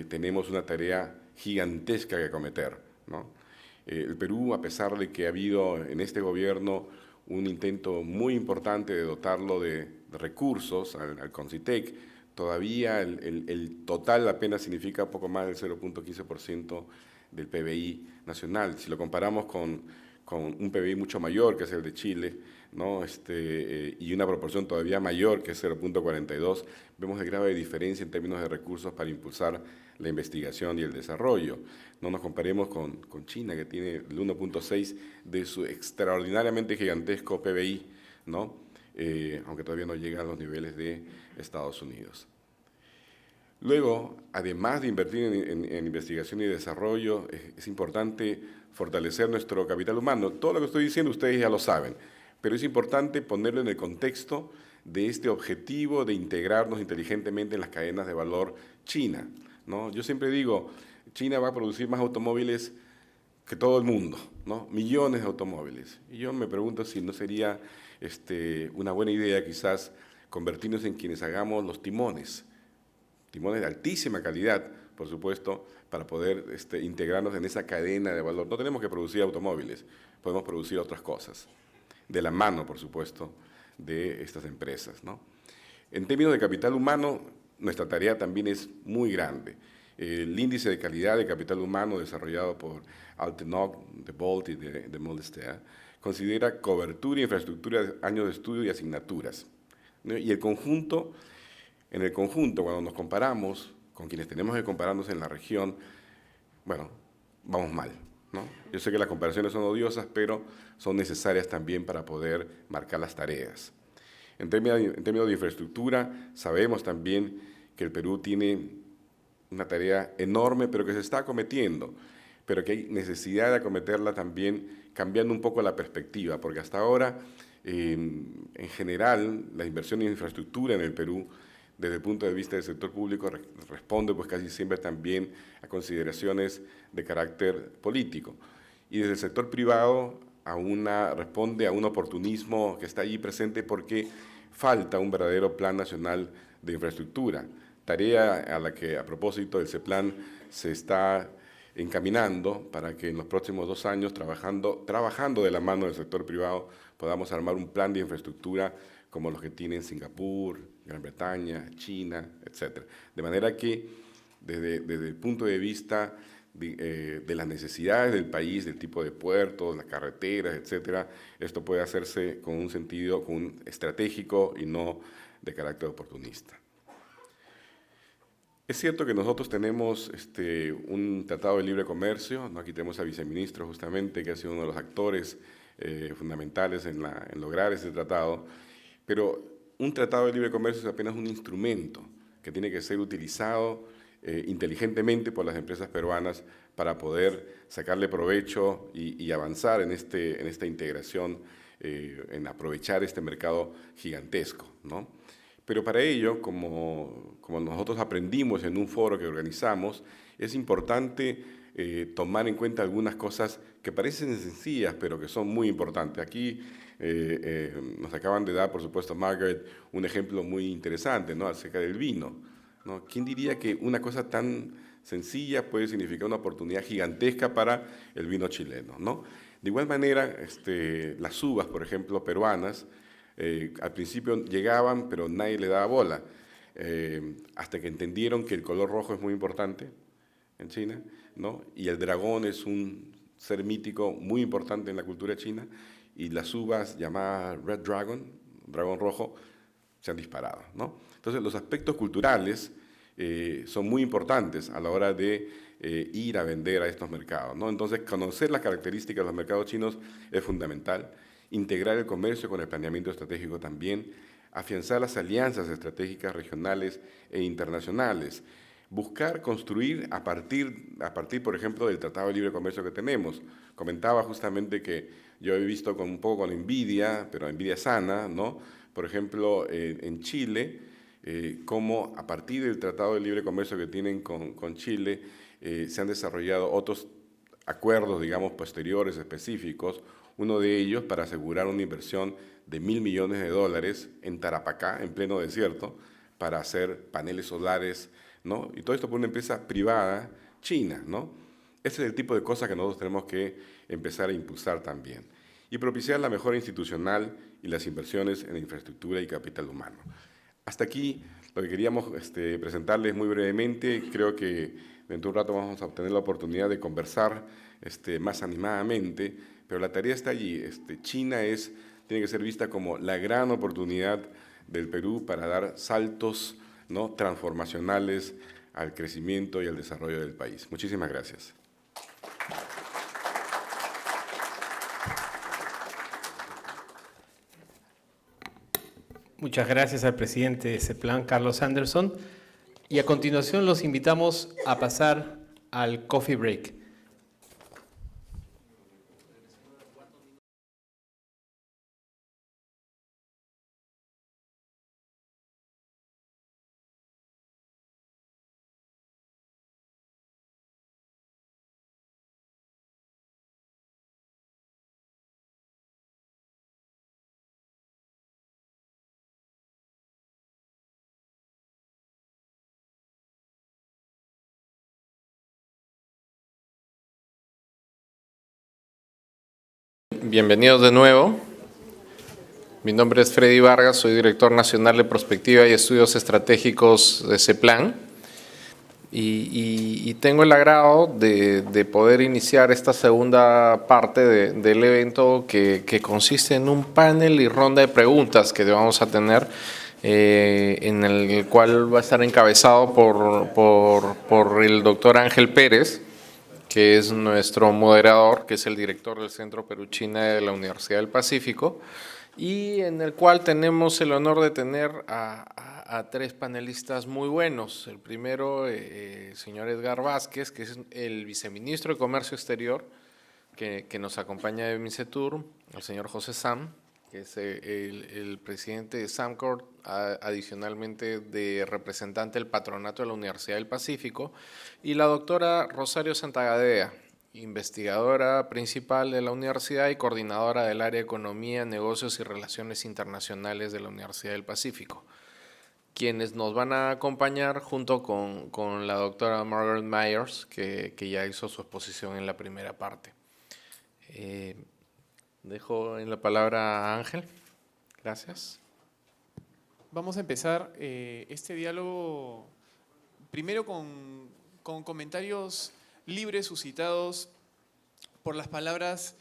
tenemos una tarea gigantesca que cometer, ¿no? El Perú, a pesar de que ha habido en este gobierno un intento muy importante de dotarlo de recursos al CONCITEC, todavía el total apenas significa poco más del 0.15% del PBI nacional. Si lo comparamos con un PBI mucho mayor, que es el de Chile, ¿no? Y una proporción todavía mayor, que es 0.42, vemos el grado de diferencia en términos de recursos para impulsar la investigación y el desarrollo. No nos comparemos con China, que tiene el 1.6 de su extraordinariamente gigantesco PBI, ¿no? Aunque todavía no llega a los niveles de Estados Unidos. Luego, además de invertir en investigación y desarrollo, es importante fortalecer nuestro capital humano. Todo lo que estoy diciendo ustedes ya lo saben, pero es importante ponerlo en el contexto de este objetivo de integrarnos inteligentemente en las cadenas de valor China, ¿no? Yo siempre digo, China va a producir más automóviles que todo el mundo, ¿no? Millones de automóviles. Y yo me pregunto si no sería una buena idea quizás convertirnos en quienes hagamos los timones de altísima calidad, por supuesto, para poder integrarnos en esa cadena de valor. No tenemos que producir automóviles, podemos producir otras cosas, de la mano, por supuesto, de estas empresas, ¿no? En términos de capital humano, nuestra tarea también es muy grande. El índice de calidad de capital humano desarrollado por Altenok, de Bolt y de Mollestea considera cobertura, infraestructura, años de estudio y asignaturas, ¿no? Y en el conjunto, cuando nos comparamos con quienes tenemos que compararnos en la región, bueno, vamos mal, ¿no? Yo sé que las comparaciones son odiosas, pero son necesarias también para poder marcar las tareas. En términos de infraestructura, sabemos también que el Perú tiene una tarea enorme, pero que se está acometiendo, pero que hay necesidad de acometerla también cambiando un poco la perspectiva, porque hasta ahora, en general, la inversión en infraestructura en el Perú, desde el punto de vista del sector público, responde pues casi siempre también a consideraciones de carácter político. Y desde el sector privado responde a un oportunismo que está allí presente porque falta un verdadero plan nacional de infraestructura, tarea a la que a propósito del CEPLAN se está encaminando para que en los próximos 2 años, trabajando de la mano del sector privado, podamos armar un plan de infraestructura como los que tienen Singapur, Gran Bretaña, China, etc. De manera que desde el punto de vista de las necesidades del país, del tipo de puertos, las carreteras, etcétera, esto puede hacerse con un sentido estratégico y no de carácter oportunista. Es cierto que nosotros tenemos un tratado de libre comercio, ¿no? Aquí tenemos al viceministro justamente, que ha sido uno de los actores fundamentales en lograr ese tratado, pero un tratado de libre comercio es apenas un instrumento que tiene que ser utilizado inteligentemente por las empresas peruanas para poder sacarle provecho y avanzar en esta integración, en aprovechar este mercado gigantesco, ¿no? Pero para ello, como nosotros aprendimos en un foro que organizamos, es importante tomar en cuenta algunas cosas que parecen sencillas, pero que son muy importantes. Aquí nos acaban de dar, por supuesto, Margaret, un ejemplo muy interesante, ¿no?, acerca del vino, ¿no? ¿Quién diría que una cosa tan sencilla puede significar una oportunidad gigantesca para el vino chileno, ¿no? De igual manera, las uvas, por ejemplo, peruanas, al principio llegaban, pero nadie le daba bola, hasta que entendieron que el color rojo es muy importante en China, ¿no? Y el dragón es un ser mítico muy importante en la cultura china, y las uvas llamadas Red Dragon, dragón rojo, se han disparado, ¿no? Entonces, los aspectos culturales son muy importantes a la hora de ir a vender a estos mercados, ¿no? Entonces, conocer las características de los mercados chinos es fundamental, integrar el comercio con el planeamiento estratégico también, afianzar las alianzas estratégicas regionales e internacionales, buscar construir a partir, por ejemplo, del Tratado de Libre Comercio que tenemos. Comentaba justamente que yo he visto un poco con envidia, pero envidia sana, ¿no? Por ejemplo, en Chile, cómo a partir del Tratado de Libre Comercio que tienen con Chile, se han desarrollado otros acuerdos, digamos, posteriores, específicos, uno de ellos para asegurar una inversión de $1.000 millones en Tarapacá, en pleno desierto, para hacer paneles solares, ¿no? Y todo esto por una empresa privada china, ¿no? Ese es el tipo de cosas que nosotros tenemos que empezar a impulsar también. Y propiciar la mejora institucional y las inversiones en infraestructura y capital humano. Hasta aquí lo que queríamos presentarles muy brevemente. Creo que dentro de un rato vamos a obtener la oportunidad de conversar más animadamente, pero la tarea está allí. China tiene que ser vista como la gran oportunidad del Perú para dar saltos, ¿no?, transformacionales al crecimiento y al desarrollo del país. Muchísimas gracias. Muchas gracias al presidente de CEPLAN, Carlos Anderson. Y a continuación los invitamos a pasar al coffee break. Bienvenidos de nuevo. Mi nombre es Freddy Vargas, soy director nacional de Prospectiva y Estudios Estratégicos de CEPLAN y tengo el agrado de poder iniciar esta segunda parte del evento que consiste en un panel y ronda de preguntas que vamos a tener, en el cual va a estar encabezado por el doctor Ángel Pérez, que es nuestro moderador, que es el director del Centro Perú-China de la Universidad del Pacífico, y en el cual tenemos el honor de tener a tres panelistas muy buenos. El primero, señor Edgar Vázquez, que es el viceministro de Comercio Exterior, que nos acompaña de MINCETUR, el señor José Sam, que es el presidente de SAMCOR, adicionalmente de representante del patronato de la Universidad del Pacífico, y la doctora Rosario Santagadea, investigadora principal de la universidad y coordinadora del área de Economía, Negocios y Relaciones Internacionales de la Universidad del Pacífico, quienes nos van a acompañar junto con la doctora Margaret Myers, que ya hizo su exposición en la primera parte. Dejo en la palabra a Ángel. Gracias. Vamos a empezar este diálogo primero con comentarios libres suscitados por las palabras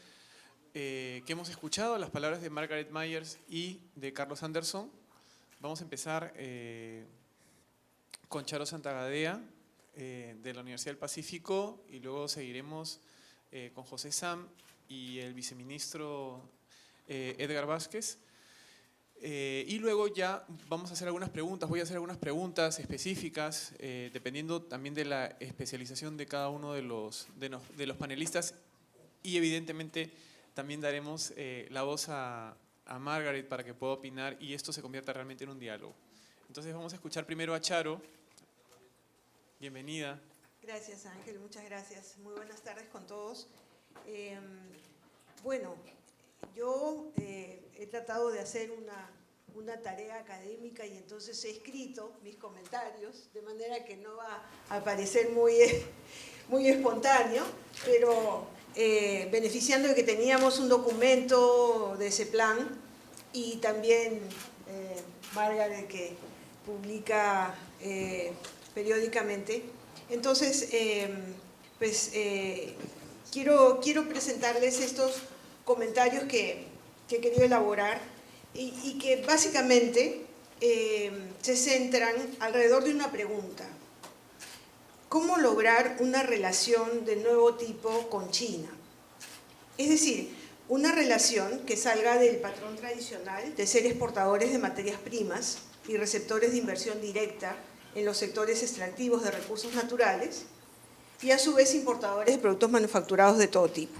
que hemos escuchado, las palabras de Margaret Myers y de Carlos Anderson. Vamos a empezar con Charo Santagadea de la Universidad del Pacífico y luego seguiremos con José Sam y el viceministro Edgar Vázquez. Y luego ya vamos a hacer algunas preguntas, voy a hacer algunas preguntas específicas, dependiendo también de la especialización de cada uno de los panelistas, y evidentemente también daremos la voz a Margaret para que pueda opinar y esto se convierta realmente en un diálogo. Entonces vamos a escuchar primero a Charo. Bienvenida. Gracias, Ángel, muchas gracias. Muy buenas tardes con todos. Bueno, yo he tratado de hacer una tarea académica y entonces he escrito mis comentarios, de manera que no va a parecer muy espontáneo, pero beneficiando de que teníamos un documento de ese plan y también Margaret, que publica periódicamente. Entonces, quiero presentarles estos comentarios que he querido elaborar y que básicamente se centran alrededor de una pregunta: ¿cómo lograr una relación de nuevo tipo con China? Es decir, una relación que salga del patrón tradicional de ser exportadores de materias primas y receptores de inversión directa en los sectores extractivos de recursos naturales y a su vez importadores de productos manufacturados de todo tipo.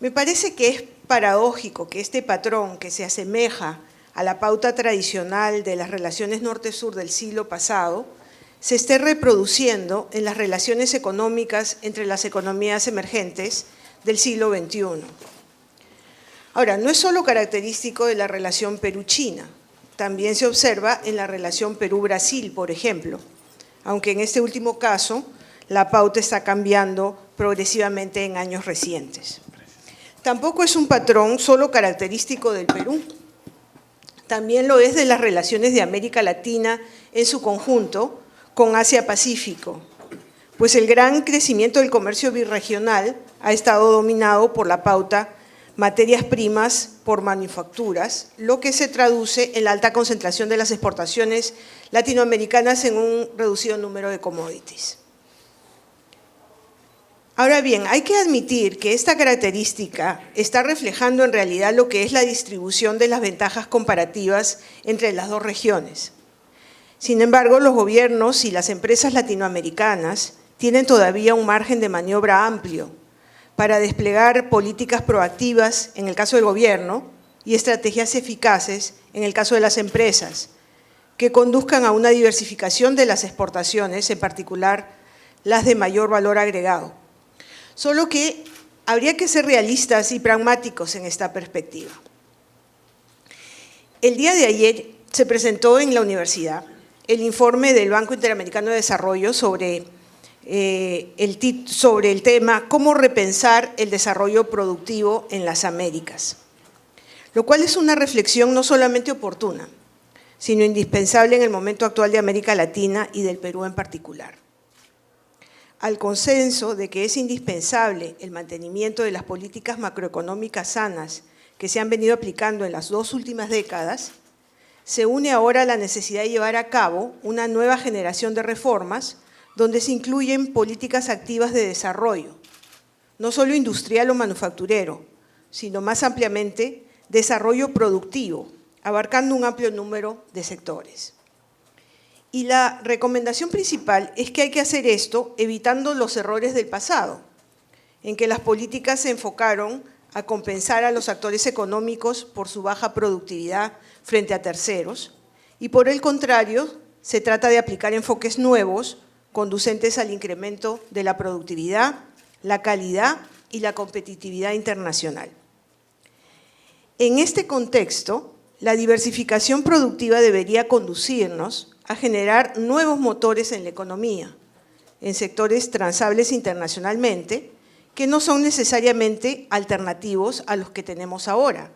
Me parece que es paradójico que este patrón, que se asemeja a la pauta tradicional de las relaciones norte-sur del siglo pasado, se esté reproduciendo en las relaciones económicas entre las economías emergentes del siglo XXI. Ahora, no es solo característico de la relación Perú-China, también se observa en la relación Perú-Brasil, por ejemplo, aunque en este último caso la pauta está cambiando progresivamente en años recientes. Tampoco es un patrón solo característico del Perú, también lo es de las relaciones de América Latina en su conjunto con Asia-Pacífico, pues el gran crecimiento del comercio birregional ha estado dominado por la pauta materias primas por manufacturas, lo que se traduce en la alta concentración de las exportaciones latinoamericanas en un reducido número de commodities. Ahora bien, hay que admitir que esta característica está reflejando en realidad lo que es la distribución de las ventajas comparativas entre las dos regiones. Sin embargo, los gobiernos y las empresas latinoamericanas tienen todavía un margen de maniobra amplio para desplegar políticas proactivas en el caso del gobierno y estrategias eficaces en el caso de las empresas, que conduzcan a una diversificación de las exportaciones, en particular las de mayor valor agregado. Solo que habría que ser realistas y pragmáticos en esta perspectiva. El día de ayer se presentó en la universidad el informe del Banco Interamericano de Desarrollo sobre el tema «Cómo repensar el desarrollo productivo en las Américas». lo cual es una reflexión no solamente oportuna, sino indispensable en el momento actual de América Latina y del Perú en particular. Al consenso de que es indispensable el mantenimiento de las políticas macroeconómicas sanas que se han venido aplicando en las 2 últimas décadas, se une ahora la necesidad de llevar a cabo una nueva generación de reformas donde se incluyen políticas activas de desarrollo, no solo industrial o manufacturero, sino más ampliamente desarrollo productivo, abarcando un amplio número de sectores. Y la recomendación principal es que hay que hacer esto evitando los errores del pasado, en que las políticas se enfocaron a compensar a los actores económicos por su baja productividad frente a terceros, y por el contrario, se trata de aplicar enfoques nuevos conducentes al incremento de la productividad, la calidad y la competitividad internacional. En este contexto, la diversificación productiva debería conducirnos a generar nuevos motores en la economía, en sectores transables internacionalmente, que no son necesariamente alternativos a los que tenemos ahora,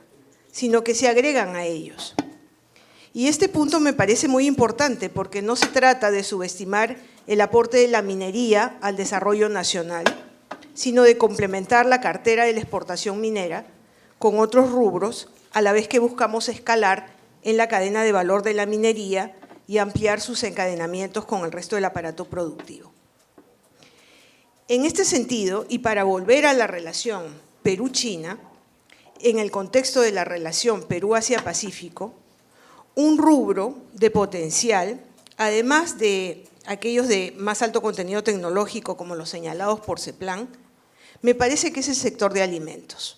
sino que se agregan a ellos. Y este punto me parece muy importante porque no se trata de subestimar el aporte de la minería al desarrollo nacional, sino de complementar la cartera de la exportación minera con otros rubros, a la vez que buscamos escalar en la cadena de valor de la minería y ampliar sus encadenamientos con el resto del aparato productivo. En este sentido, y para volver a la relación Perú-China, en el contexto de la relación Perú-Asia-Pacífico, un rubro de potencial, además de aquellos de más alto contenido tecnológico como los señalados por CEPLAN, me parece que es el sector de alimentos.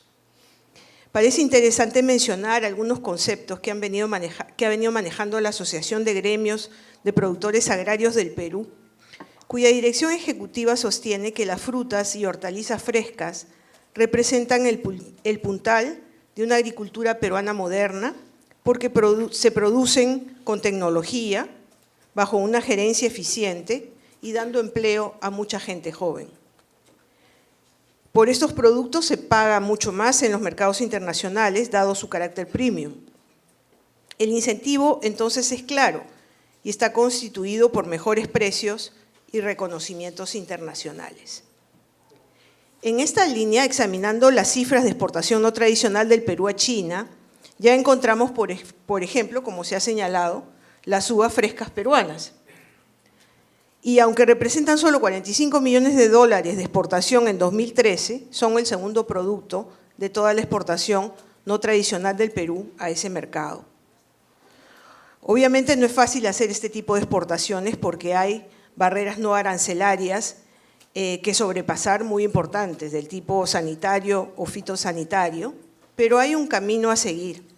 Parece interesante mencionar algunos conceptos que ha venido manejando la Asociación de Gremios de Productores Agrarios del Perú, cuya dirección ejecutiva sostiene que las frutas y hortalizas frescas representan el puntal de una agricultura peruana moderna porque se producen con tecnología, bajo una gerencia eficiente y dando empleo a mucha gente joven. Por estos productos se paga mucho más en los mercados internacionales, dado su carácter premium. El incentivo entonces es claro y está constituido por mejores precios y reconocimientos internacionales. En esta línea, examinando las cifras de exportación no tradicional del Perú a China, ya encontramos, por ejemplo, como se ha señalado, las uvas frescas peruanas. Y aunque representan solo 45 millones de dólares de exportación en 2013, son el segundo producto de toda la exportación no tradicional del Perú a ese mercado. Obviamente no es fácil hacer este tipo de exportaciones porque hay barreras no arancelarias que sobrepasar muy importantes del tipo sanitario o fitosanitario, pero hay un camino a seguir.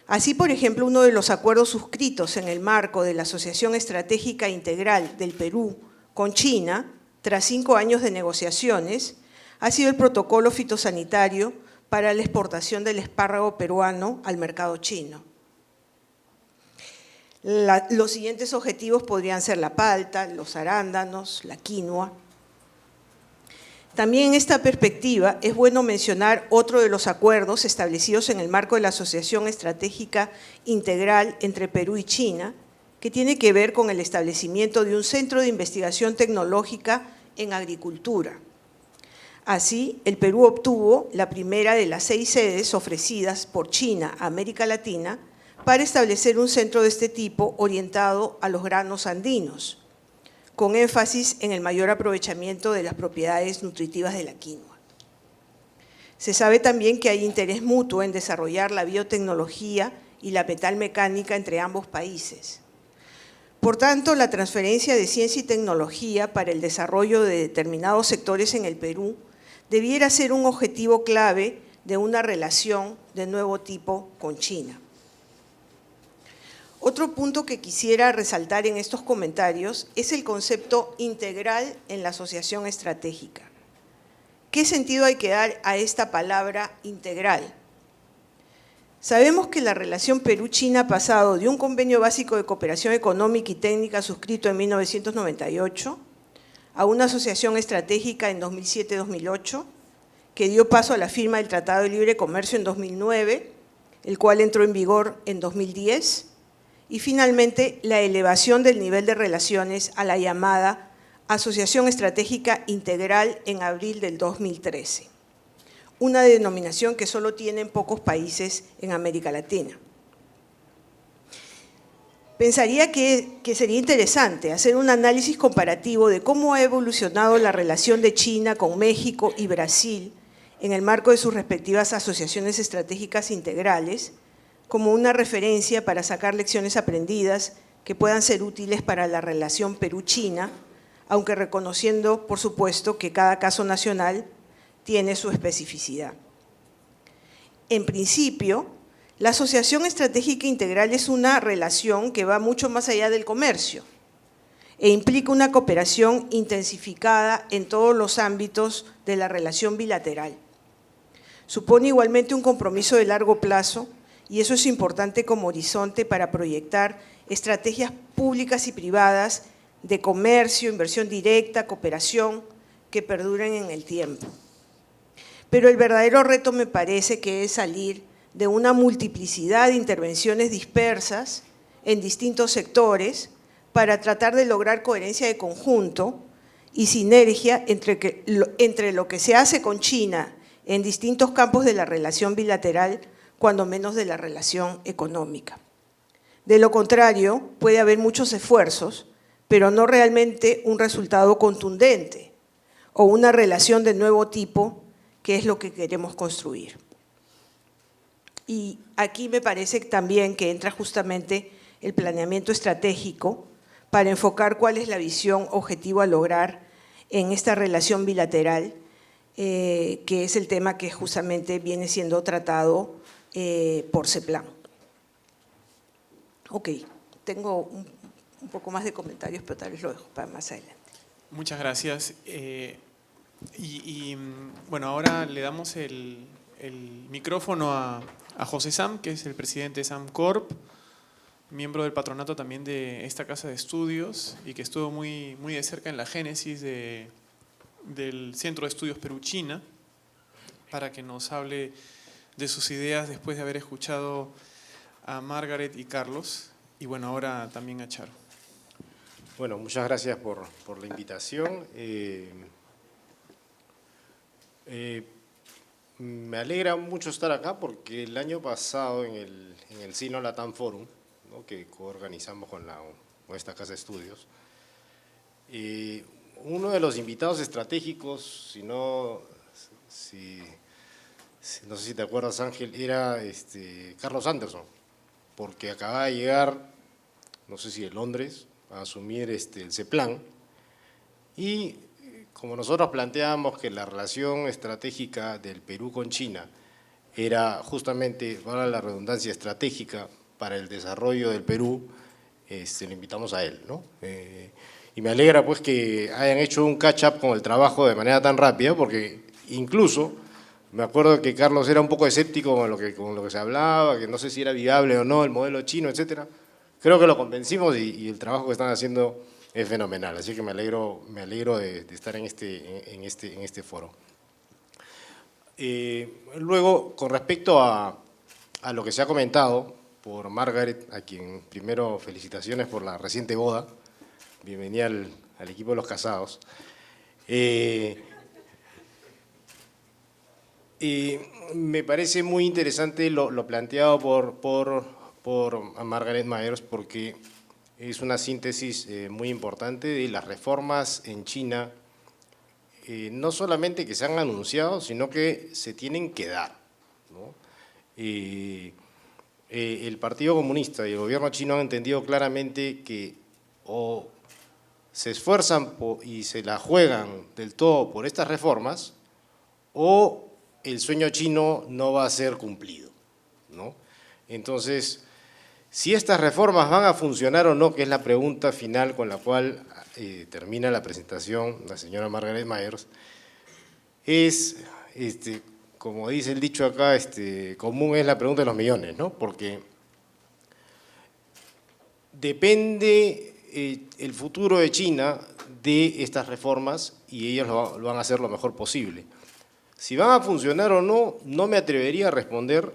Así, por ejemplo, uno de los acuerdos suscritos en el marco de la Asociación Estratégica Integral del Perú con China, tras 5 años de negociaciones, ha sido el protocolo fitosanitario para la exportación del espárrago peruano al mercado chino. Los siguientes objetivos podrían ser la palta, los arándanos, la quinoa. También en esta perspectiva es bueno mencionar otro de los acuerdos establecidos en el marco de la Asociación Estratégica Integral entre Perú y China, que tiene que ver con el establecimiento de un centro de investigación tecnológica en agricultura. Así, el Perú obtuvo la primera de las 6 sedes ofrecidas por China a América Latina para establecer un centro de este tipo orientado a los granos andinos, con énfasis en el mayor aprovechamiento de las propiedades nutritivas de la quinoa. Se sabe también que hay interés mutuo en desarrollar la biotecnología y la metalmecánica entre ambos países. Por tanto, la transferencia de ciencia y tecnología para el desarrollo de determinados sectores en el Perú debiera ser un objetivo clave de una relación de nuevo tipo con China. Otro punto que quisiera resaltar en estos comentarios es el concepto integral en la asociación estratégica. ¿Qué sentido hay que dar a esta palabra integral? Sabemos que la relación Perú-China ha pasado de un convenio básico de cooperación económica y técnica suscrito en 1998 a una asociación estratégica en 2007-2008, que dio paso a la firma del Tratado de Libre Comercio en 2009 el cual entró en vigor en 2010, y finalmente la elevación del nivel de relaciones a la llamada Asociación Estratégica Integral en abril del 2013, una denominación que solo tienen pocos países en América Latina. Pensaría que sería interesante hacer un análisis comparativo de cómo ha evolucionado la relación de China con México y Brasil en el marco de sus respectivas asociaciones estratégicas integrales, como una referencia para sacar lecciones aprendidas que puedan ser útiles para la relación Perú-China, aunque reconociendo, por supuesto, que cada caso nacional tiene su especificidad. En principio, la Asociación Estratégica Integral es una relación que va mucho más allá del comercio e implica una cooperación intensificada en todos los ámbitos de la relación bilateral. Supone igualmente un compromiso de largo plazo y eso es importante como horizonte para proyectar estrategias públicas y privadas de comercio, inversión directa, cooperación, que perduren en el tiempo. Pero el verdadero reto me parece que es salir de una multiplicidad de intervenciones dispersas en distintos sectores para tratar de lograr coherencia de conjunto y sinergia entre lo que se hace con China en distintos campos de la relación bilateral, cuando menos de la relación económica. De lo contrario, puede haber muchos esfuerzos, pero no realmente un resultado contundente o una relación de nuevo tipo, que es lo que queremos construir. Y aquí me parece también que entra justamente el planeamiento estratégico para enfocar cuál es la visión objetivo a lograr en esta relación bilateral, que es el tema que justamente viene siendo tratado por CEPLAN. Ok, tengo un poco más de comentarios, pero tal vez lo dejo para más adelante. Muchas gracias. Bueno, ahora le damos el micrófono a José Sam, que es el presidente de Sam Corp, miembro del patronato también de esta casa de estudios y que estuvo muy de cerca en la génesis del Centro de Estudios Perú-China, para que nos hable de sus ideas después de haber escuchado a Margaret y Carlos, y bueno, ahora también a Charo. Bueno, muchas gracias por la invitación. Me alegra mucho estar acá porque el año pasado en el Sino Latam Forum, ¿no?, que coorganizamos con esta casa de estudios, uno de los invitados estratégicos, no sé si te acuerdas, Ángel, era Carlos Anderson, porque acababa de llegar, no sé si de Londres, a asumir el CEPLAN, y como nosotros planteábamos que la relación estratégica del Perú con China era justamente, para la redundancia, estratégica para el desarrollo del Perú, lo invitamos a él, ¿no? Y me alegra pues que hayan hecho un catch-up con el trabajo de manera tan rápida, porque incluso me acuerdo que Carlos era un poco escéptico con lo que se hablaba, que no sé si era viable o no el modelo chino, etcétera. Creo que lo convencimos y el trabajo que están haciendo es fenomenal, así que me alegro de estar en este foro. Luego, con respecto a lo que se ha comentado por Margaret, a quien primero felicitaciones por la reciente boda, bienvenida al equipo de los casados. Me parece muy interesante lo planteado por Margaret Myers, porque es una síntesis muy importante de las reformas en China, no solamente que se han anunciado, sino que se tienen que dar, ¿no? El Partido Comunista y el gobierno chino han entendido claramente que o se esfuerzan y se la juegan del todo por estas reformas, o el sueño chino no va a ser cumplido, ¿no? Entonces, si estas reformas van a funcionar o no, que es la pregunta final con la cual termina la presentación la señora Margaret Myers, es, como dice el dicho acá, común es la pregunta de los millones, ¿no? Porque depende el futuro de China de estas reformas y ellos lo van a hacer lo mejor posible. Si van a funcionar o no, no me atrevería a responder,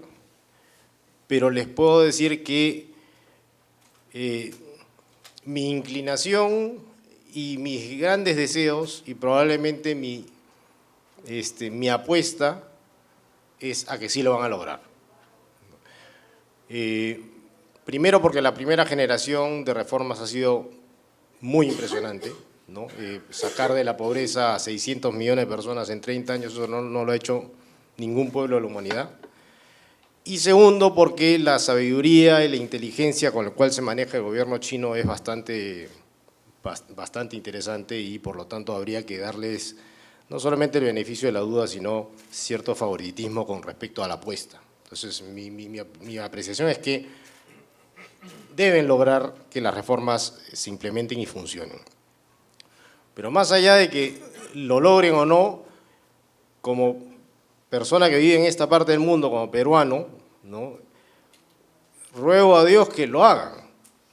pero les puedo decir que mi inclinación y mis grandes deseos y probablemente mi apuesta es a que sí lo van a lograr. Primero porque la primera generación de reformas ha sido muy impresionante, ¿no? Sacar de la pobreza a 600 millones de personas en 30 años, eso no lo ha hecho ningún pueblo de la humanidad. Y segundo, porque la sabiduría y la inteligencia con la cual se maneja el gobierno chino es bastante interesante y por lo tanto habría que darles no solamente el beneficio de la duda, sino cierto favoritismo con respecto a la apuesta. Entonces, mi apreciación es que deben lograr que las reformas se implementen y funcionen. Pero más allá de que lo logren o no, como persona que vive en esta parte del mundo, como peruano, ¿no?, ruego a Dios que lo hagan,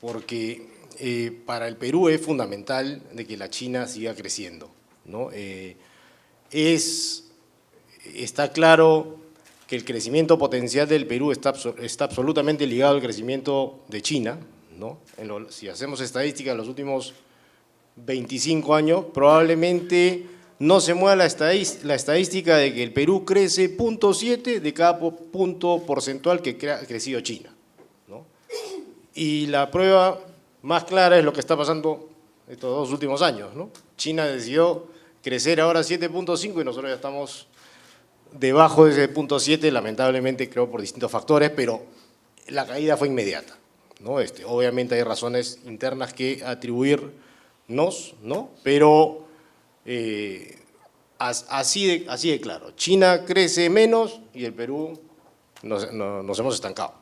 porque para el Perú es fundamental de que la China siga creciendo, ¿no? Está claro que el crecimiento potencial del Perú está absolutamente ligado al crecimiento de China, ¿no? Si hacemos estadística en los últimos 25 años, probablemente no se mueva la estadística de que el Perú crece 0.7 de cada punto porcentual que ha crecido China, ¿no? Y la prueba más clara es lo que está pasando estos 2 últimos años, ¿no? China decidió crecer ahora 7.5 y nosotros ya estamos debajo de ese 0.7, lamentablemente creo por distintos factores, pero la caída fue inmediata, ¿no? Obviamente hay razones internas que atribuirnos, ¿no? Pero así de claro, China crece menos y el Perú nos hemos estancado.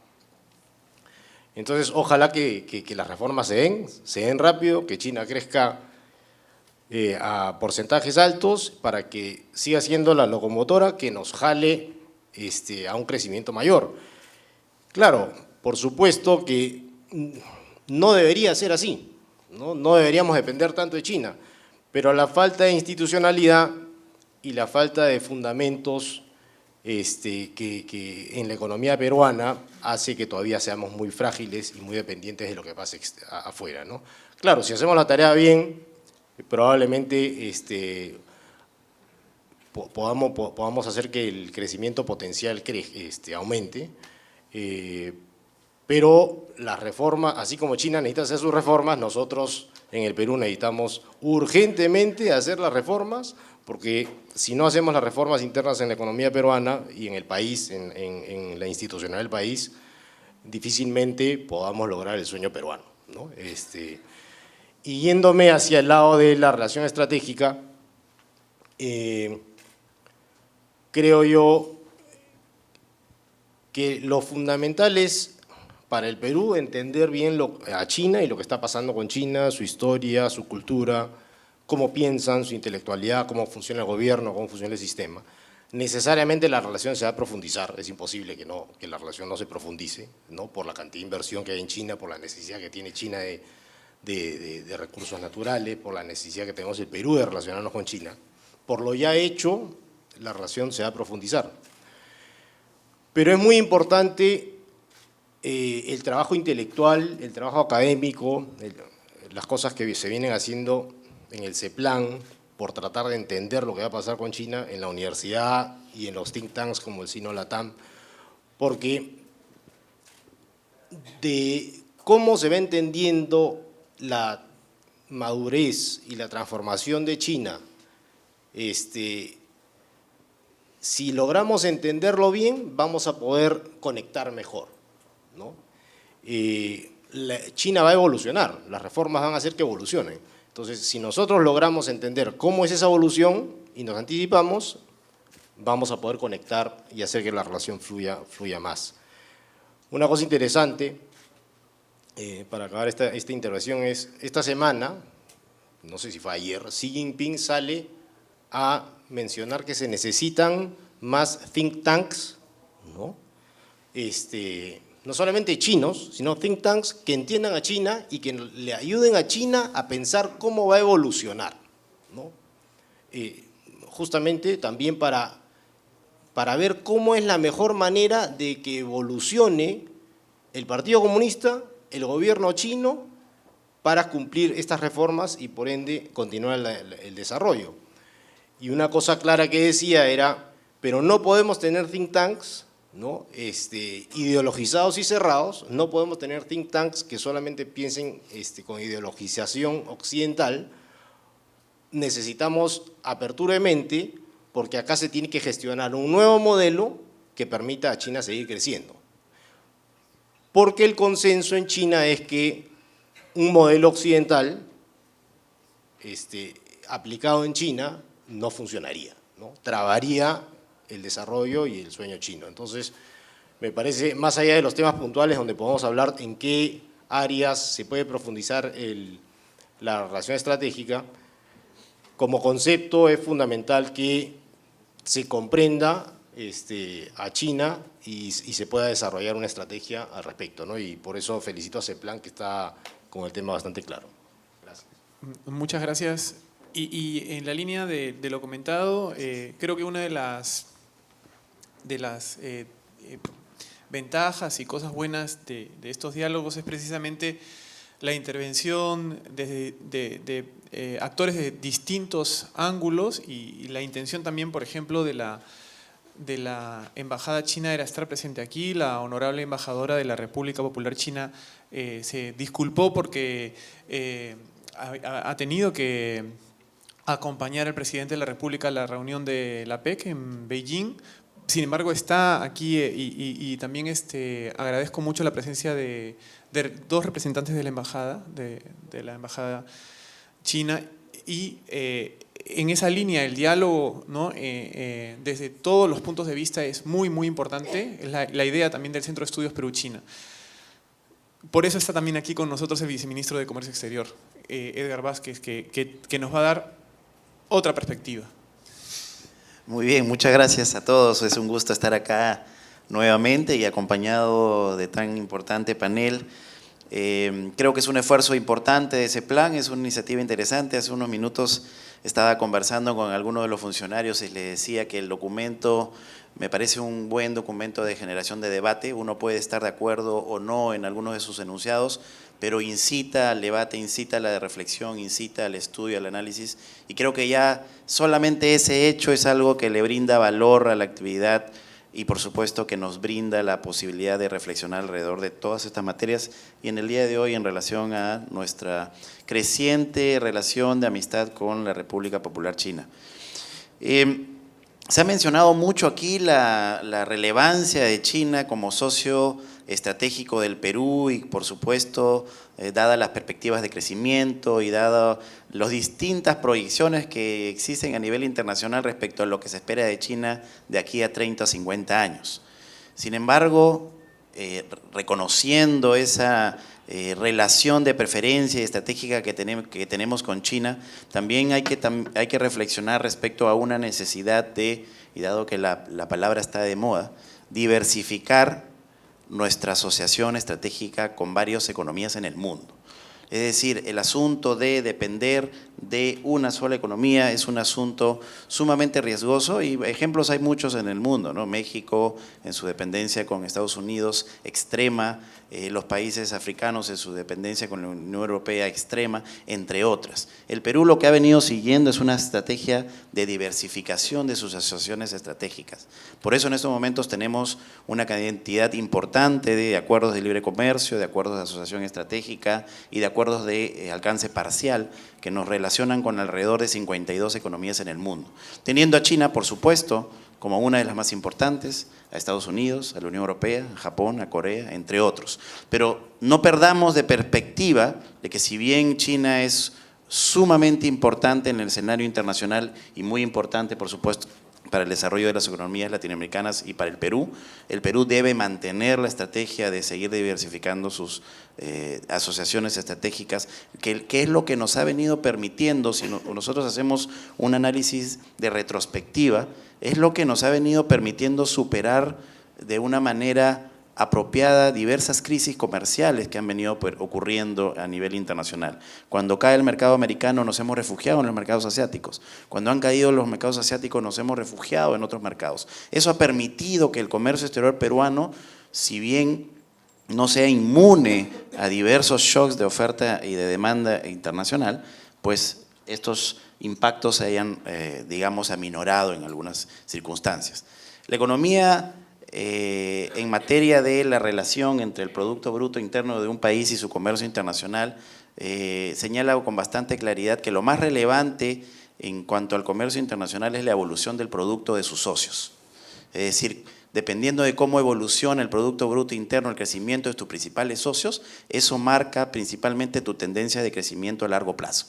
Entonces, ojalá que las reformas se den rápido, que China crezca a porcentajes altos para que siga siendo la locomotora que nos jale a un crecimiento mayor. Claro, por supuesto que no debería ser así, no deberíamos depender tanto de China, pero la falta de institucionalidad y la falta de fundamentos que en la economía peruana hace que todavía seamos muy frágiles y muy dependientes de lo que pase afuera, ¿no? Claro, si hacemos la tarea bien, probablemente podamos hacer que el crecimiento potencial aumente, pero las reformas, así como China necesita hacer sus reformas, nosotros en el Perú necesitamos urgentemente hacer las reformas, porque si no hacemos las reformas internas en la economía peruana y en el país, en la institucionalidad del país, difícilmente podamos lograr el sueño peruano, ¿no? Y yéndome hacia el lado de la relación estratégica, creo yo que lo fundamental es para el Perú entender bien a China y lo que está pasando con China, su historia, su cultura, cómo piensan, su intelectualidad, cómo funciona el gobierno, cómo funciona el sistema. Necesariamente la relación se va a profundizar, es imposible que la relación no se profundice, ¿no? Por la cantidad de inversión que hay en China, por la necesidad que tiene China de recursos naturales, por la necesidad que tenemos el Perú de relacionarnos con China. Por lo ya hecho, la relación se va a profundizar. Pero es muy importante el trabajo intelectual, el trabajo académico, las cosas que se vienen haciendo en el CEPLAN por tratar de entender lo que va a pasar con China en la universidad y en los think tanks como el Sino-Latam, porque de cómo se va entendiendo la madurez y la transformación de China, si logramos entenderlo bien, vamos a poder conectar mejor, ¿no? China va a evolucionar, las reformas van a hacer que evolucionen. Entonces, si nosotros logramos entender cómo es esa evolución y nos anticipamos, vamos a poder conectar y hacer que la relación fluya más. Una cosa interesante, para acabar esta intervención, es esta semana, no sé si fue ayer, Xi Jinping sale a mencionar que se necesitan más think tanks, ¿no? No solamente chinos, sino think tanks que entiendan a China y que le ayuden a China a pensar cómo va a evolucionar, ¿no? Justamente también para ver cómo es la mejor manera de que evolucione el Partido Comunista, el gobierno chino, para cumplir estas reformas y por ende continuar el desarrollo. Y una cosa clara que decía era, pero no podemos tener think tanks, ¿no? Ideologizados y cerrados, no podemos tener think tanks que solamente piensen con ideologización occidental. Necesitamos apertura de mente, porque acá se tiene que gestionar un nuevo modelo que permita a China seguir creciendo. Porque el consenso en China es que un modelo occidental aplicado en China no funcionaría, ¿no? Trabaría el desarrollo y el sueño chino. Entonces, me parece, más allá de los temas puntuales donde podemos hablar en qué áreas se puede profundizar la relación estratégica, como concepto es fundamental que se comprenda a China y se pueda desarrollar una estrategia al respecto, ¿no? Y por eso felicito a CEPLAN, que está con el tema bastante claro. Gracias. Muchas gracias. Y en la línea de lo comentado, creo que una de las ventajas y cosas buenas de estos diálogos es precisamente la intervención de actores de distintos ángulos y la intención también, por ejemplo, de la Embajada China era estar presente aquí. La honorable embajadora de la República Popular China se disculpó porque ha tenido que acompañar al presidente de la República a la reunión de la PEC en Beijing. Sin embargo, está aquí y también agradezco mucho la presencia de dos representantes de la embajada, de la embajada china, y en esa línea el diálogo, ¿no? Desde todos los puntos de vista es muy, muy importante. Es la idea también del Centro de Estudios Perú-China. Por eso está también aquí con nosotros el viceministro de Comercio Exterior, Edgar Vázquez, que nos va a dar otra perspectiva. Muy bien, muchas gracias a todos. Es un gusto estar acá nuevamente y acompañado de tan importante panel. Creo que es un esfuerzo importante de ese plan, es una iniciativa interesante. Hace unos minutos estaba conversando con algunos de los funcionarios y les decía que el documento me parece un buen documento de generación de debate. Uno puede estar de acuerdo o no en algunos de sus enunciados, pero incita al debate, incita a la reflexión, incita al estudio, al análisis, y creo que ya solamente ese hecho es algo que le brinda valor a la actividad y por supuesto que nos brinda la posibilidad de reflexionar alrededor de todas estas materias y en el día de hoy en relación a nuestra creciente relación de amistad con la República Popular China. Se ha mencionado mucho aquí la relevancia de China como socio estratégico del Perú y por supuesto, dadas las perspectivas de crecimiento y dadas las distintas proyecciones que existen a nivel internacional respecto a lo que se espera de China de aquí a 30 o 50 años. Sin embargo, reconociendo esa relación de preferencia estratégica que tenemos con China, también hay que reflexionar respecto a una necesidad y dado que la palabra está de moda, diversificar nuestra asociación estratégica con varias economías en el mundo. Es decir, el asunto de depender de una sola economía es un asunto sumamente riesgoso y ejemplos hay muchos en el mundo, ¿no? México en su dependencia con Estados Unidos extrema, los países africanos en su dependencia con la Unión Europea extrema, entre otras. El Perú lo que ha venido siguiendo es una estrategia de diversificación de sus asociaciones estratégicas. Por eso en estos momentos tenemos una cantidad importante de acuerdos de libre comercio, de acuerdos de asociación estratégica y de acuerdos de alcance parcial que nos relacionan con alrededor de 52 economías en el mundo. Teniendo a China, por supuesto, como una de las más importantes, a Estados Unidos, a la Unión Europea, a Japón, a Corea, entre otros. Pero no perdamos de perspectiva de que si bien China es sumamente importante en el escenario internacional y muy importante, por supuesto, para el desarrollo de las economías latinoamericanas y para el Perú debe mantener la estrategia de seguir diversificando sus asociaciones estratégicas, que es lo que nos ha venido permitiendo, si nosotros hacemos un análisis de retrospectiva, es lo que nos ha venido permitiendo superar de una manera apropiada diversas crisis comerciales que han venido ocurriendo a nivel internacional. Cuando cae el mercado americano nos hemos refugiado en los mercados asiáticos. Cuando han caído los mercados asiáticos nos hemos refugiado en otros mercados. Eso ha permitido que el comercio exterior peruano, si bien no sea inmune a diversos shocks de oferta y de demanda internacional, pues estos impactos se hayan, digamos, aminorado en algunas circunstancias. La economía, en materia de la relación entre el Producto Bruto Interno de un país y su comercio internacional, señala con bastante claridad que lo más relevante en cuanto al comercio internacional es la evolución del producto de sus socios. Es decir, dependiendo de cómo evoluciona el Producto Bruto Interno, el crecimiento de tus principales socios, eso marca principalmente tu tendencia de crecimiento a largo plazo.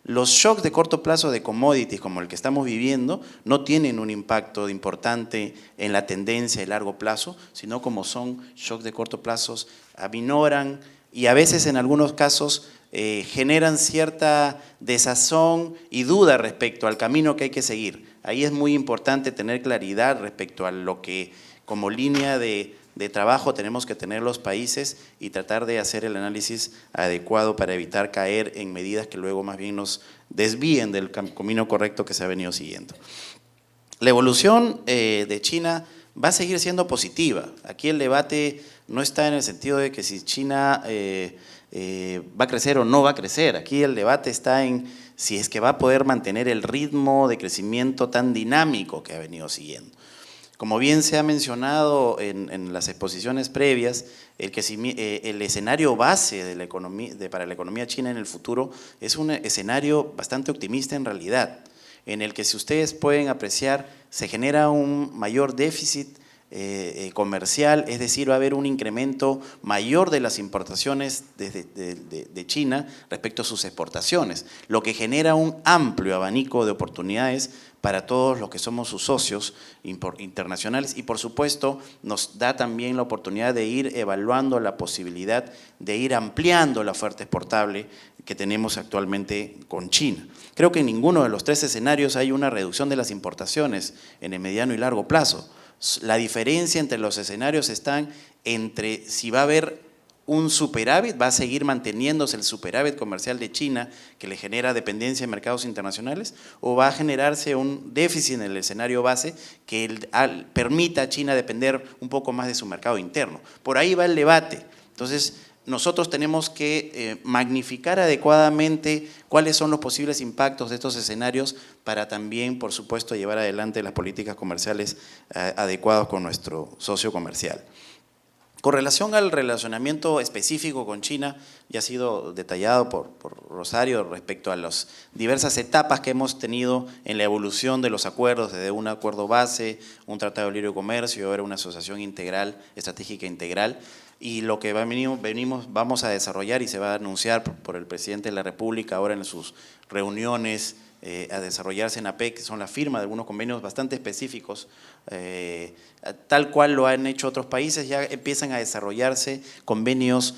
Los shocks de corto plazo de commodities como el que estamos viviendo no tienen un impacto importante en la tendencia de largo plazo, sino como son shocks de corto plazo, aminoran y a veces en algunos casos generan cierta desazón y duda respecto al camino que hay que seguir. Ahí es muy importante tener claridad respecto a lo que como línea de trabajo tenemos que tener los países y tratar de hacer el análisis adecuado para evitar caer en medidas que luego más bien nos desvíen del camino correcto que se ha venido siguiendo. La evolución de China va a seguir siendo positiva. Aquí el debate no está en el sentido de que si China va a crecer o no va a crecer. Aquí el debate está en si es que va a poder mantener el ritmo de crecimiento tan dinámico que ha venido siguiendo. Como bien se ha mencionado en las exposiciones previas, el escenario base de la economía, para la economía china en el futuro es un escenario bastante optimista en realidad, en el que, si ustedes pueden apreciar, se genera un mayor déficit comercial, es decir, va a haber un incremento mayor de las importaciones de China respecto a sus exportaciones, lo que genera un amplio abanico de oportunidades para todos los que somos sus socios internacionales y, por supuesto, nos da también la oportunidad de ir evaluando la posibilidad de ir ampliando la oferta exportable que tenemos actualmente con China. Creo que en ninguno de los tres escenarios hay una reducción de las importaciones en el mediano y largo plazo. La diferencia entre los escenarios está entre si va a haber un superávit, va a seguir manteniéndose el superávit comercial de China que le genera dependencia en mercados internacionales, o va a generarse un déficit en el escenario base que permita a China depender un poco más de su mercado interno. Por ahí va el debate. Entonces, nosotros tenemos que magnificar adecuadamente cuáles son los posibles impactos de estos escenarios para también, por supuesto, llevar adelante las políticas comerciales adecuadas con nuestro socio comercial. Con relación al relacionamiento específico con China, ya ha sido detallado por Rosario respecto a las diversas etapas que hemos tenido en la evolución de los acuerdos, desde un acuerdo base, un tratado de libre comercio y ahora una asociación integral, estratégica integral. Y lo que vamos a desarrollar y se va a anunciar por el presidente de la República ahora en sus reuniones a desarrollarse en APEC, son la firma de algunos convenios bastante específicos, tal cual lo han hecho otros países. Ya empiezan a desarrollarse convenios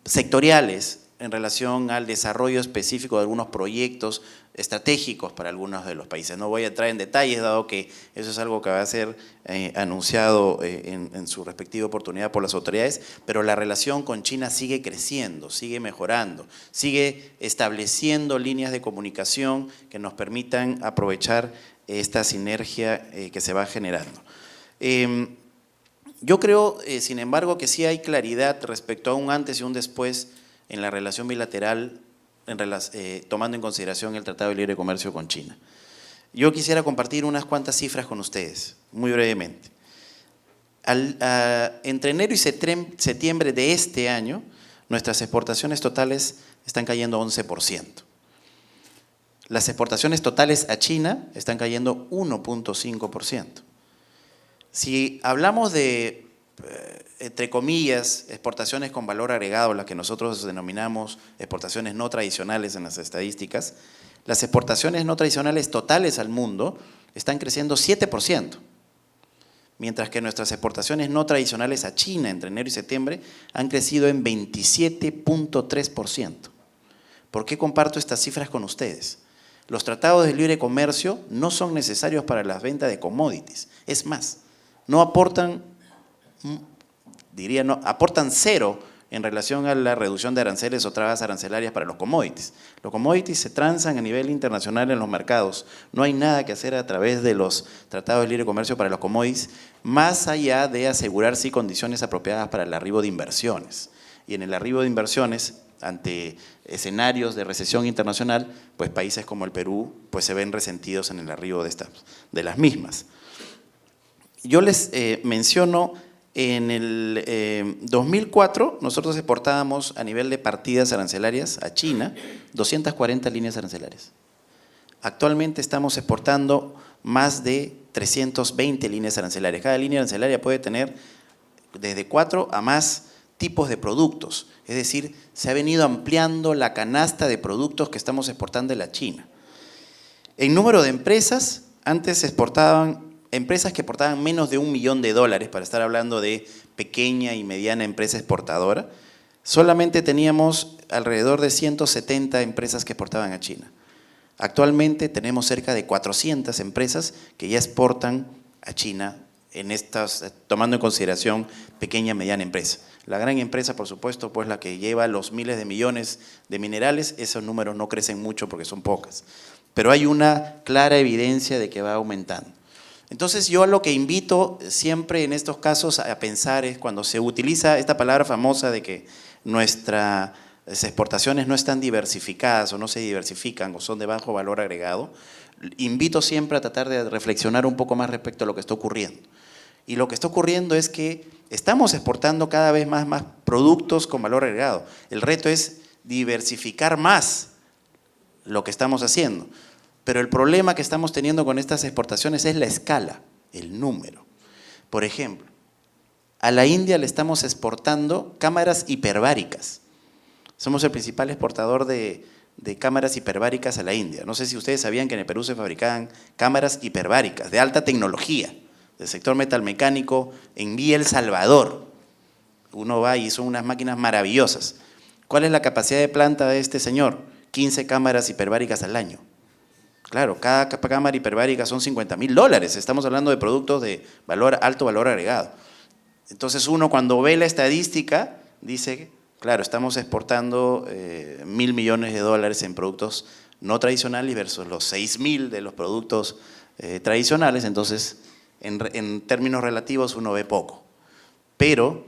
sectoriales en relación al desarrollo específico de algunos proyectos estratégicos para algunos de los países. No voy a entrar en detalles, dado que eso es algo que va a ser anunciado en su respectiva oportunidad por las autoridades, pero la relación con China sigue creciendo, sigue mejorando, sigue estableciendo líneas de comunicación que nos permitan aprovechar esta sinergia que se va generando. Yo creo, sin embargo, que sí hay claridad respecto a un antes y un después en la relación bilateral, tomando en consideración el Tratado de Libre Comercio con China. Yo quisiera compartir unas cuantas cifras con ustedes, muy brevemente. Entre enero y septiembre de este año, nuestras exportaciones totales están cayendo 11%. Las exportaciones totales a China están cayendo 1.5%. Si hablamos de, entre comillas, exportaciones con valor agregado, las que nosotros denominamos exportaciones no tradicionales en las estadísticas, las exportaciones no tradicionales totales al mundo están creciendo 7%, mientras que nuestras exportaciones no tradicionales a China entre enero y septiembre han crecido en 27.3%. ¿Por qué comparto estas cifras con ustedes? Los tratados de libre comercio no son necesarios para la venta de commodities. Es más, no aportan, aportan cero en relación a la reducción de aranceles o trabas arancelarias para los commodities. Los commodities se transan a nivel internacional en los mercados. No hay nada que hacer a través de los tratados de libre comercio para los commodities, más allá de asegurar sí condiciones apropiadas para el arribo de inversiones. Y en el arribo de inversiones, ante escenarios de recesión internacional, pues países como el Perú pues se ven resentidos en el arribo de las mismas. Yo les menciono, en el 2004 nosotros exportábamos a nivel de partidas arancelarias a China 240 líneas arancelarias. Actualmente estamos exportando más de 320 líneas arancelarias. Cada línea arancelaria puede tener desde 4 a más tipos de productos. Es decir, se ha venido ampliando la canasta de productos que estamos exportando de la China. En número de empresas, antes se exportaban empresas que exportaban menos de $1 millón, para estar hablando de pequeña y mediana empresa exportadora. Solamente teníamos alrededor de 170 empresas que exportaban a China. Actualmente tenemos cerca de 400 empresas que ya exportan a China, tomando en consideración pequeña y mediana empresa. La gran empresa, por supuesto, pues la que lleva los miles de millones de minerales, esos números no crecen mucho porque son pocas. Pero hay una clara evidencia de que va aumentando. Entonces yo a lo que invito siempre en estos casos a pensar es cuando se utiliza esta palabra famosa de que nuestras exportaciones no están diversificadas o no se diversifican o son de bajo valor agregado, invito siempre a tratar de reflexionar un poco más respecto a lo que está ocurriendo. Y lo que está ocurriendo es que estamos exportando cada vez más productos con valor agregado. El reto es diversificar más lo que estamos haciendo. Pero el problema que estamos teniendo con estas exportaciones es la escala, el número. Por ejemplo, a la India le estamos exportando cámaras hiperbáricas. Somos el principal exportador de cámaras hiperbáricas a la India. No sé si ustedes sabían que en el Perú se fabricaban cámaras hiperbáricas de alta tecnología, del sector metalmecánico en Villa El Salvador. Uno va y son unas máquinas maravillosas. ¿Cuál es la capacidad de planta de este señor? 15 cámaras hiperbáricas al año. Claro, cada cámara hiperbárica son $50.000. Estamos hablando de productos de alto valor agregado. Entonces uno cuando ve la estadística dice, claro, estamos exportando $1.000 millones en productos no tradicionales versus los 6.000 de los productos tradicionales. Entonces, en términos relativos uno ve poco. Pero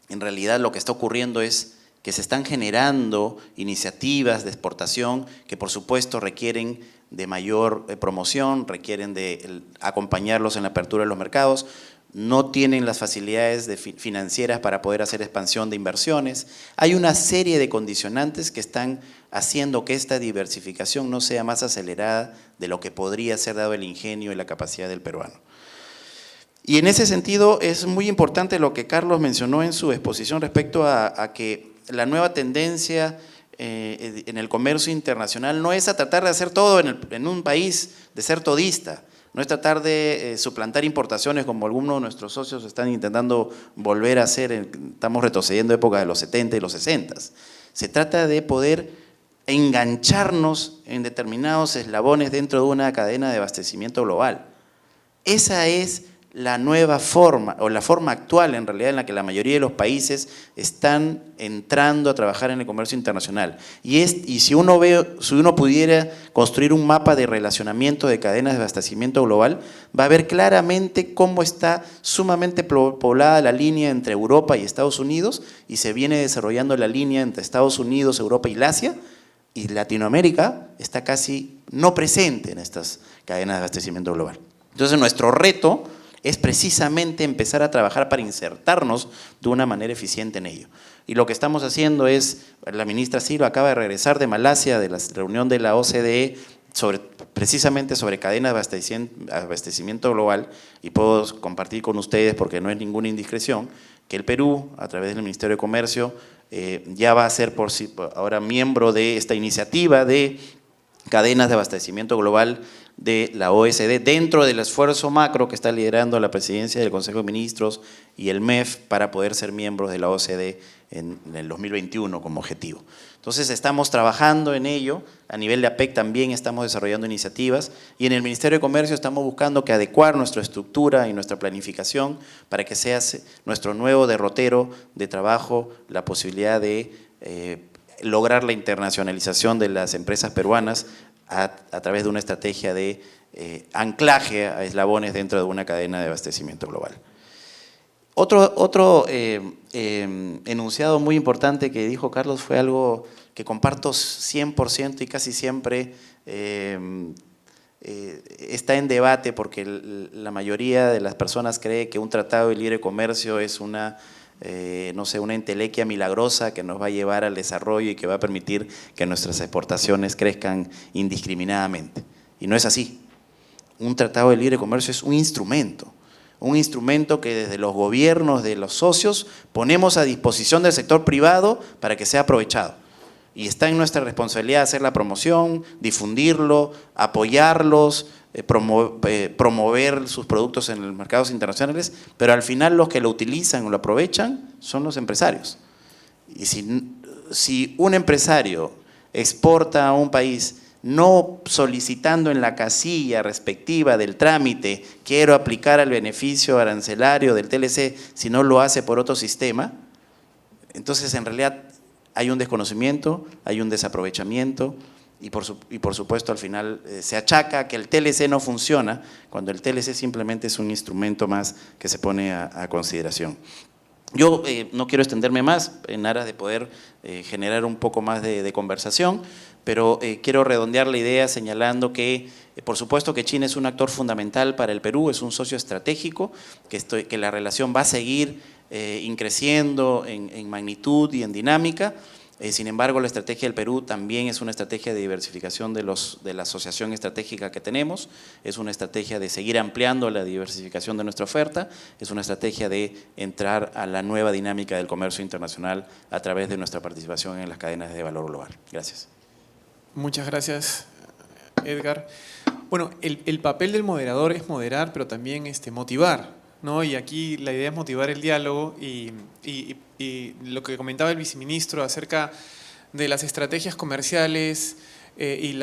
en realidad lo que está ocurriendo es que se están generando iniciativas de exportación que por supuesto requieren de mayor promoción, requieren de acompañarlos en la apertura de los mercados, no tienen las facilidades financieras para poder hacer expansión de inversiones. Hay una serie de condicionantes que están haciendo que esta diversificación no sea más acelerada de lo que podría ser dado el ingenio y la capacidad del peruano. Y en ese sentido es muy importante lo que Carlos mencionó en su exposición respecto a que la nueva tendencia en el comercio internacional no es a tratar de hacer todo en un país, de ser todista, no es tratar de suplantar importaciones como algunos de nuestros socios están intentando volver a hacer, estamos retrocediendo épocas de los 70 y los 60. Se trata de poder engancharnos en determinados eslabones dentro de una cadena de abastecimiento global. Esa es la nueva forma, o la forma actual en realidad en la que la mayoría de los países están entrando a trabajar en el comercio internacional. Y si uno pudiera construir un mapa de relacionamiento de cadenas de abastecimiento global, va a ver claramente cómo está sumamente poblada la línea entre Europa y Estados Unidos, y se viene desarrollando la línea entre Estados Unidos, Europa y Asia, y Latinoamérica está casi no presente en estas cadenas de abastecimiento global. Entonces nuestro reto es precisamente empezar a trabajar para insertarnos de una manera eficiente en ello. Y lo que estamos haciendo es, la ministra Silva acaba de regresar de Malasia, de la reunión de la OCDE, precisamente sobre cadenas de abastecimiento global, y puedo compartir con ustedes, porque no es ninguna indiscreción, que el Perú, a través del Ministerio de Comercio, ya va a ser ahora miembro de esta iniciativa de cadenas de abastecimiento global de la OSD, dentro del esfuerzo macro que está liderando la presidencia del Consejo de Ministros y el MEF para poder ser miembros de la OCDE en el 2021 como objetivo. Entonces estamos trabajando en ello, a nivel de APEC también estamos desarrollando iniciativas y en el Ministerio de Comercio estamos buscando que adecuar nuestra estructura y nuestra planificación para que sea nuestro nuevo derrotero de trabajo la posibilidad de lograr la internacionalización de las empresas peruanas a través de una estrategia de anclaje a eslabones dentro de una cadena de abastecimiento global. Otro enunciado muy importante que dijo Carlos fue algo que comparto 100% y casi siempre está en debate porque la mayoría de las personas cree que un tratado de libre comercio es una, no sé, una entelequia milagrosa que nos va a llevar al desarrollo y que va a permitir que nuestras exportaciones crezcan indiscriminadamente. Y no es así. Un tratado de libre comercio es un instrumento que desde los gobiernos de los socios ponemos a disposición del sector privado para que sea aprovechado. Y está en nuestra responsabilidad hacer la promoción, difundirlo, apoyarlos, promover sus productos en los mercados internacionales, pero al final los que lo utilizan o lo aprovechan son los empresarios. Y si un empresario exporta a un país no solicitando en la casilla respectiva del trámite, quiero aplicar al beneficio arancelario del TLC, si no lo hace por otro sistema, entonces en realidad hay un desconocimiento, hay un desaprovechamiento y por supuesto al final se achaca que el TLC no funciona, cuando el TLC simplemente es un instrumento más que se pone a consideración. Yo no quiero extenderme más en aras de poder generar un poco más de conversación, pero quiero redondear la idea señalando que, por supuesto que China es un actor fundamental para el Perú, es un socio estratégico, que la relación va a seguir creciendo en magnitud y en dinámica. Sin embargo, la estrategia del Perú también es una estrategia de diversificación de la asociación estratégica que tenemos, es una estrategia de seguir ampliando la diversificación de nuestra oferta, es una estrategia de entrar a la nueva dinámica del comercio internacional a través de nuestra participación en las cadenas de valor global. Gracias. Muchas gracias, Edgar. Bueno, el papel del moderador es moderar, pero también motivar, ¿no? Y aquí la idea es motivar el diálogo y lo que comentaba el viceministro acerca de las estrategias comerciales que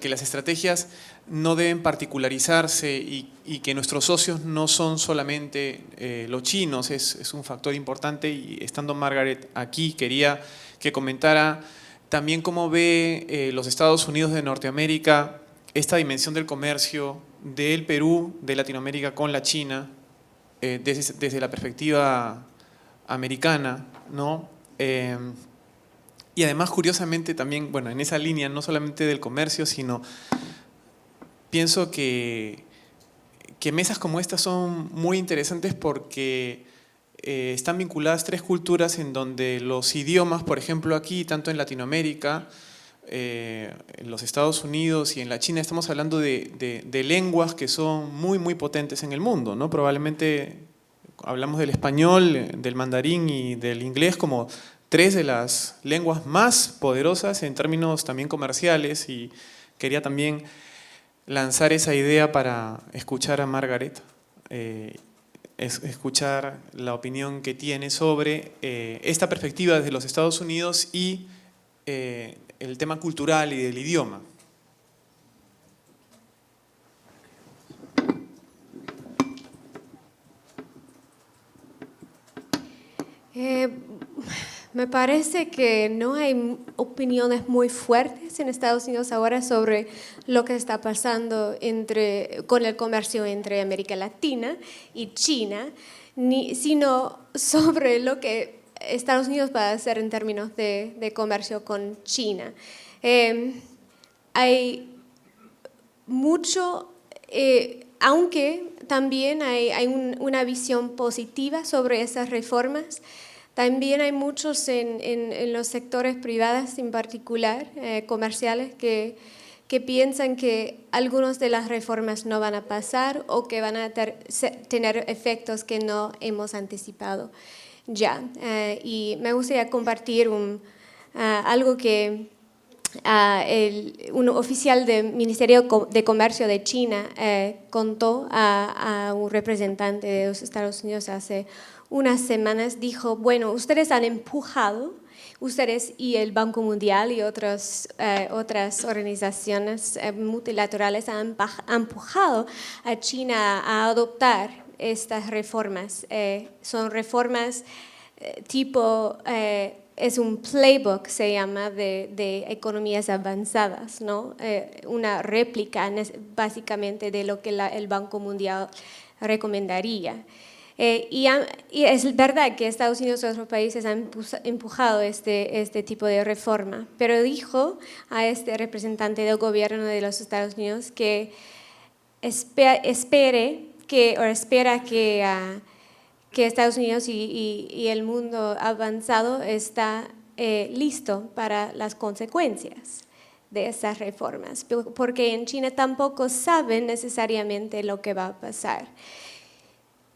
las estrategias no deben particularizarse y que nuestros socios no son solamente los chinos, es un factor importante y estando Margaret aquí quería que comentara también cómo ve los Estados Unidos de Norteamérica esta dimensión del comercio del Perú, de Latinoamérica con la China, desde la perspectiva americana, ¿no? Y además, curiosamente, también, bueno, en esa línea, no solamente del comercio, sino pienso que mesas como estas son muy interesantes porque están vinculadas 3 culturas en donde los idiomas, por ejemplo, aquí, tanto en Latinoamérica, en los Estados Unidos y en la China, estamos hablando de lenguas que son muy, muy potentes en el mundo, ¿no? Probablemente hablamos del español, del mandarín y del inglés como 3 de las lenguas más poderosas en términos también comerciales, y quería también lanzar esa idea para escuchar a Margaret, escuchar la opinión que tiene sobre esta perspectiva desde los Estados Unidos y el tema cultural y del idioma. Me parece que no hay opiniones muy fuertes en Estados Unidos ahora sobre lo que está pasando con el comercio entre América Latina y China, sino sobre lo que Estados Unidos va a hacer en términos de comercio con China. Hay mucho, aunque también hay una visión positiva sobre esas reformas. También hay muchos en los sectores privados, en particular, comerciales, que piensan que algunas de las reformas no van a pasar o que van a tener efectos que no hemos anticipado ya. Y me gustaría compartir algo que un oficial del Ministerio de Comercio de China contó a un representante de los Estados Unidos hace unas semanas dijo, bueno, ustedes han empujado, ustedes y el Banco Mundial y otras organizaciones multilaterales han empujado a China a adoptar estas reformas. Son reformas tipo, es un playbook, se llama, de economías avanzadas, ¿no? Una réplica básicamente de lo que el Banco Mundial recomendaría. Y es verdad que Estados Unidos y otros países han empujado este tipo de reforma, pero dijo a este representante del gobierno de los Estados Unidos que espera que Estados Unidos y el mundo avanzado está listo para las consecuencias de esas reformas, porque en China tampoco saben necesariamente lo que va a pasar.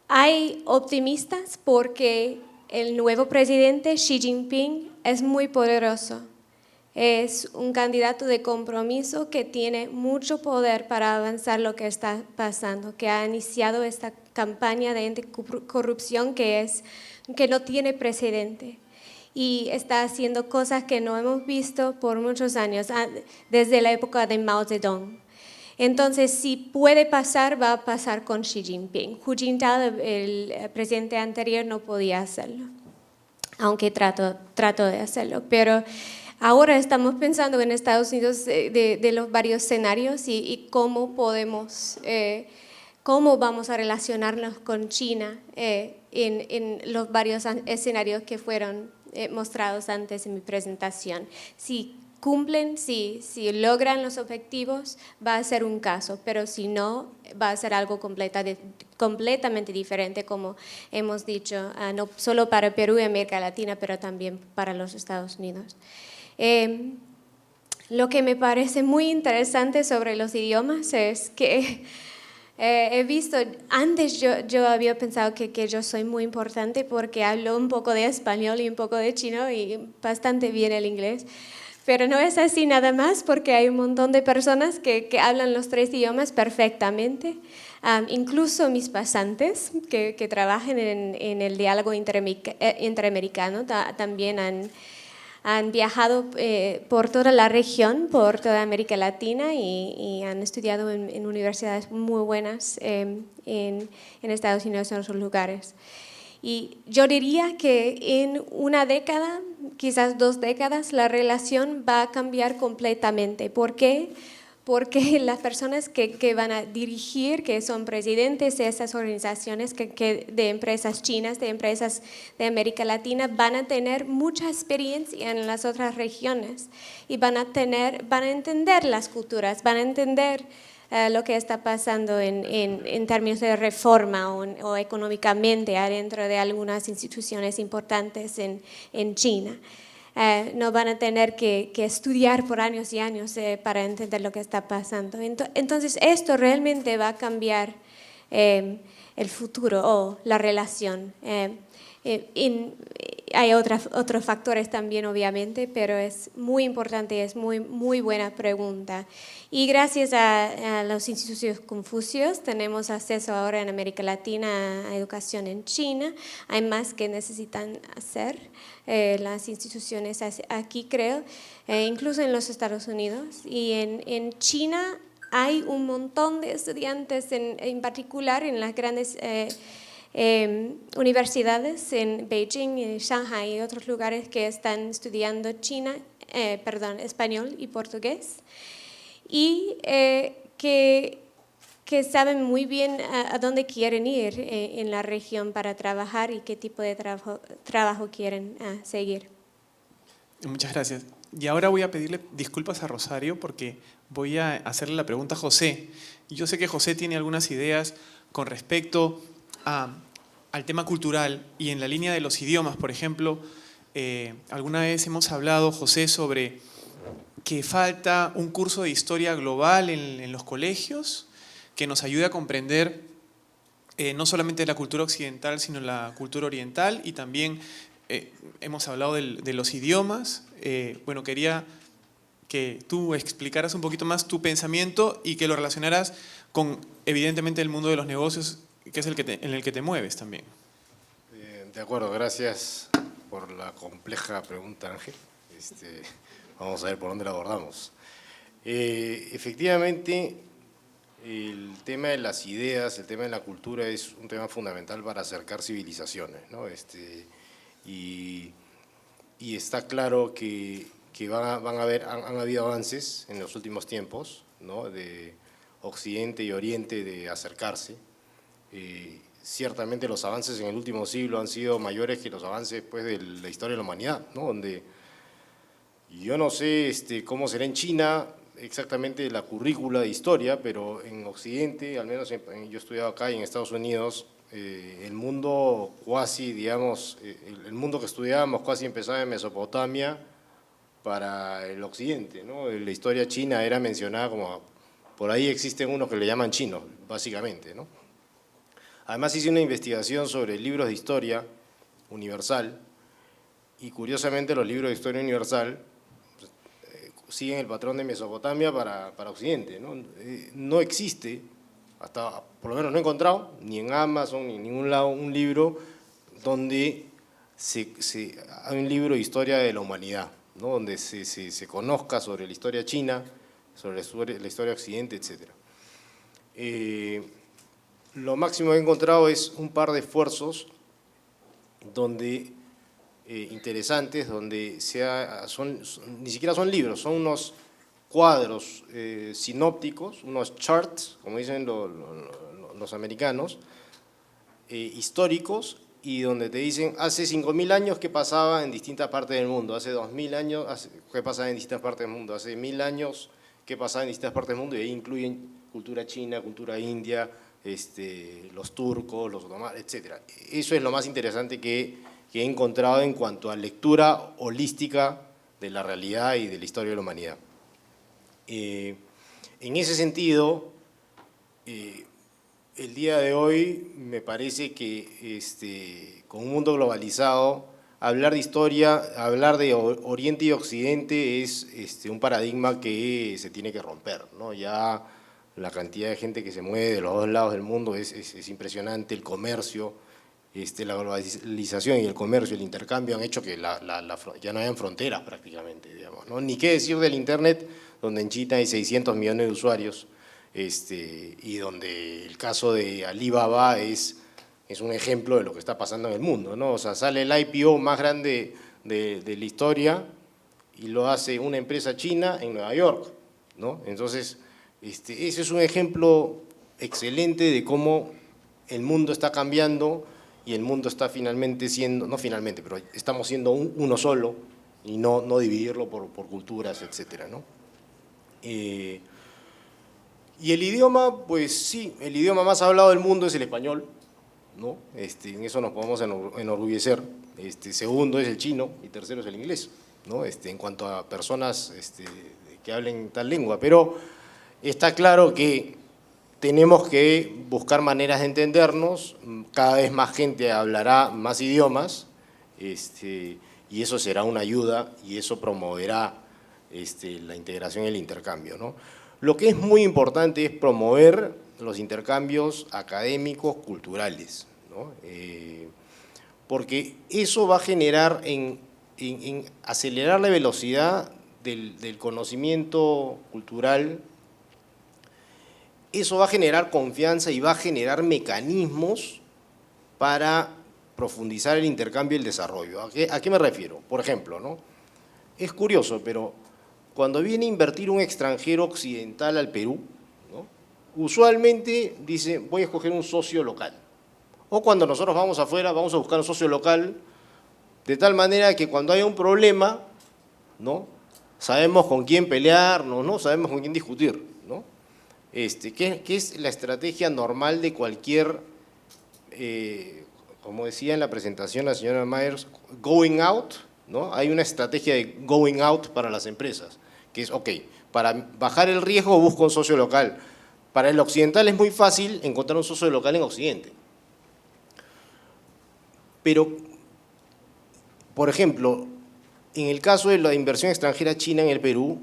Hay optimistas porque el nuevo presidente Xi Jinping es muy poderoso. Es un candidato de compromiso que tiene mucho poder para avanzar lo que está pasando, que ha iniciado esta campaña de anticorrupción que no tiene precedente y está haciendo cosas que no hemos visto por muchos años, desde la época de Mao Zedong. Entonces, si puede pasar, va a pasar con Xi Jinping. Hu Jintao, el presidente anterior, no podía hacerlo, aunque trató de hacerlo. Pero ahora estamos pensando en Estados Unidos de los varios escenarios y cómo vamos a relacionarnos con China en los varios escenarios que fueron mostrados antes en mi presentación. Si cumplen, si logran los objetivos, va a ser un caso, pero si no, va a ser algo completamente diferente, como hemos dicho, no solo para Perú y América Latina, pero también para los Estados Unidos. Lo que me parece muy interesante sobre los idiomas es que he visto, antes yo había pensado que yo soy muy importante porque hablo un poco de español y un poco de chino y bastante bien el inglés. Pero no es así nada más porque hay un montón de personas que hablan los 3 idiomas perfectamente. Incluso mis pasantes que trabajan en el diálogo interamericano también han viajado por toda la región, por toda América Latina y han estudiado en universidades muy buenas en Estados Unidos y en otros lugares. Y yo diría que en una década, quizás 2 décadas, la relación va a cambiar completamente. ¿Por qué? Porque las personas que van a dirigir, que son presidentes de esas organizaciones de empresas chinas, de empresas de América Latina, van a tener mucha experiencia en las otras regiones y van a entender las culturas, van a entender lo que está pasando en términos de reforma o económicamente adentro de algunas instituciones importantes en China. No van a tener que estudiar por años y años para entender lo que está pasando. Entonces, esto realmente va a cambiar el futuro o la relación. Hay otros factores también, obviamente, pero es muy importante y es muy buena pregunta. Y gracias a los institutos Confucius tenemos acceso ahora en América Latina a educación en China. Hay más que necesitan hacer las instituciones aquí, creo, incluso en los Estados Unidos. Y en China hay un montón de estudiantes, en particular en las grandes universidades en Beijing, Shanghai y otros lugares que están estudiando español y portugués y que saben muy bien a dónde quieren ir en la región para trabajar y qué tipo de trabajo quieren seguir. Muchas gracias. Y ahora voy a pedirle disculpas a Rosario porque voy a hacerle la pregunta a José. Y yo sé que José tiene algunas ideas con respecto al tema cultural y en la línea de los idiomas, por ejemplo, alguna vez hemos hablado, José, sobre que falta un curso de historia global en los colegios que nos ayude a comprender no solamente la cultura occidental, sino la cultura oriental y también hemos hablado de los idiomas. Bueno, quería que tú explicaras un poquito más tu pensamiento y que lo relacionaras con, evidentemente, el mundo de los negocios, que es en el que te mueves también. De acuerdo, gracias por la compleja pregunta, Ángel. Vamos a ver por dónde la abordamos. Efectivamente, el tema de las ideas, el tema de la cultura es un tema fundamental para acercar civilizaciones, ¿no? Y está claro que han habido avances en los últimos tiempos, ¿no? De Occidente y Oriente de acercarse. Ciertamente los avances en el último siglo han sido mayores que los avances pues, de la historia de la humanidad, ¿no? Donde yo no sé cómo será en China exactamente la currícula de historia, pero en Occidente, al menos yo he estudiado acá y en Estados Unidos, el mundo cuasi, digamos, el mundo que estudiábamos casi empezaba en Mesopotamia para el Occidente, ¿no? La historia china era mencionada como, por ahí existen unos que le llaman chinos, básicamente, ¿no? Además hice una investigación sobre libros de historia universal y curiosamente los libros de historia universal siguen el patrón de Mesopotamia para Occidente, ¿no? No existe, hasta por lo menos no he encontrado, ni en Amazon ni en ningún lado, un libro donde hay un libro de historia de la humanidad, ¿no? Donde se conozca sobre la historia china, sobre la historia de Occidente, etc. Lo máximo que he encontrado es un par de esfuerzos donde interesantes, donde ni siquiera son libros, son unos cuadros sinópticos, unos charts, como dicen los americanos, históricos, y donde te dicen hace 5.000 años qué pasaba en distintas partes del mundo, hace 2.000 años qué pasaba en distintas partes del mundo, hace 1.000 años qué pasaba en distintas partes del mundo, y ahí incluyen cultura china, cultura india, los turcos, los otomanos, etc. Eso es lo más interesante que he encontrado en cuanto a lectura holística de la realidad y de la historia de la humanidad. En ese sentido, el día de hoy me parece que con un mundo globalizado, hablar de historia, hablar de Oriente y Occidente es un paradigma que se tiene que romper, ¿no? Ya la cantidad de gente que se mueve de los dos lados del mundo es impresionante, el comercio, la globalización y el comercio, el intercambio han hecho que ya no hayan fronteras prácticamente, digamos, ¿no? Ni qué decir del Internet, donde en China hay 600 millones de usuarios, y donde el caso de Alibaba es un ejemplo de lo que está pasando en el mundo, ¿no? O sea, sale el IPO más grande de la historia y lo hace una empresa china en Nueva York, ¿no? Entonces, ese es un ejemplo excelente de cómo el mundo está cambiando y el mundo está finalmente siendo, no finalmente, pero estamos siendo uno solo y no dividirlo por culturas, etcétera, ¿no? Y el idioma, pues sí, el idioma más hablado del mundo es el español, ¿no? En eso nos podemos enorgullecer. Segundo es el chino y tercero es el inglés, ¿no? En cuanto a personas que hablen tal lengua, pero está claro que tenemos que buscar maneras de entendernos, cada vez más gente hablará más idiomas, y eso será una ayuda y eso promoverá la integración y el intercambio, ¿no? Lo que es muy importante es promover los intercambios académicos, culturales, ¿no? Porque eso va a generar en acelerar la velocidad del conocimiento cultural. Eso va a generar confianza y va a generar mecanismos para profundizar el intercambio y el desarrollo. ¿A qué me refiero? Por ejemplo, ¿no? Es curioso, pero cuando viene a invertir un extranjero occidental al Perú, ¿no? Usualmente dice, voy a escoger un socio local. O cuando nosotros vamos afuera, vamos a buscar un socio local, de tal manera que cuando haya un problema, ¿no? Sabemos con quién pelearnos, ¿no? Sabemos con quién discutir, ¿no? ¿Qué es la estrategia normal de cualquier, como decía en la presentación la señora Myers, going out, ¿no? Hay una estrategia de going out para las empresas, que es, ok, para bajar el riesgo busco un socio local. Para el occidental es muy fácil encontrar un socio local en Occidente. Pero, por ejemplo, en el caso de la inversión extranjera china en el Perú,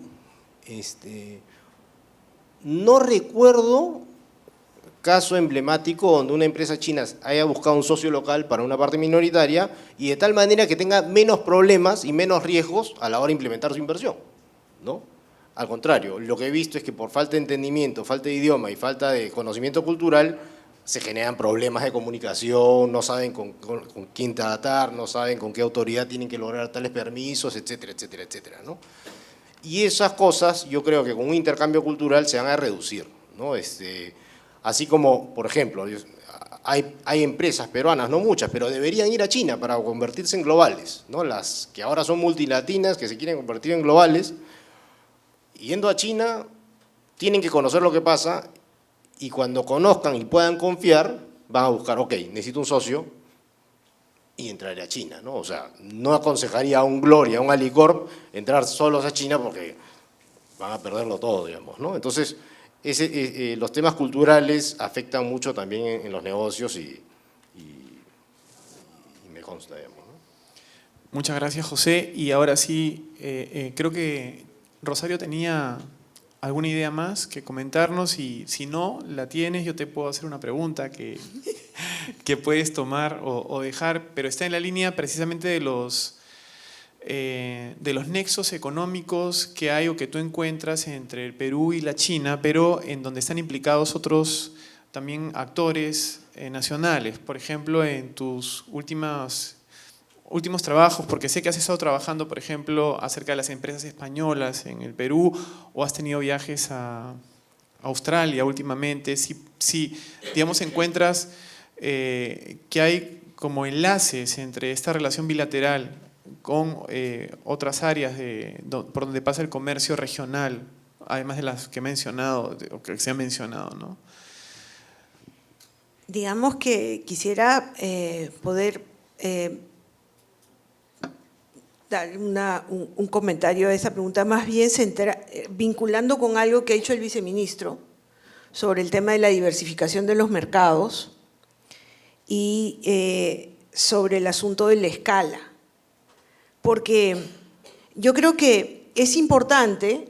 no recuerdo caso emblemático donde una empresa china haya buscado un socio local para una parte minoritaria y de tal manera que tenga menos problemas y menos riesgos a la hora de implementar su inversión, ¿no? Al contrario, lo que he visto es que por falta de entendimiento, falta de idioma y falta de conocimiento cultural, se generan problemas de comunicación, no saben con quién tratar, no saben con qué autoridad tienen que lograr tales permisos, etcétera, etcétera, etcétera, ¿no? Y esas cosas yo creo que con un intercambio cultural se van a reducir, ¿no? Así como, por ejemplo, hay empresas peruanas, no muchas, pero deberían ir a China para convertirse en globales, ¿no? Las que ahora son multilatinas, que se quieren convertir en globales, yendo a China tienen que conocer lo que pasa y cuando conozcan y puedan confiar, van a buscar, ok, necesito un socio y entraré a China, ¿no? O sea, no aconsejaría a un Gloria, a un Alicorp, entrar solos a China porque van a perderlo todo, digamos, ¿no? Entonces, los temas culturales afectan mucho también en los negocios y me consta, digamos, ¿no? Muchas gracias, José. Y ahora sí, creo que Rosario tenía alguna idea más que comentarnos y si no la tienes, yo te puedo hacer una pregunta que puedes tomar o dejar, pero está en la línea precisamente de los nexos económicos que hay o que tú encuentras entre el Perú y la China, pero en donde están implicados otros también actores nacionales. Por ejemplo, en tus últimos trabajos, porque sé que has estado trabajando, por ejemplo, acerca de las empresas españolas en el Perú, o has tenido viajes a Australia últimamente, si digamos, encuentras que hay como enlaces entre esta relación bilateral con otras áreas por donde pasa el comercio regional, además de las que he mencionado, o que se han mencionado, ¿no? Digamos que quisiera poder dar un comentario a esa pregunta, más bien vinculando con algo que ha dicho el viceministro sobre el tema de la diversificación de los mercados y sobre el asunto de la escala. Porque yo creo que es importante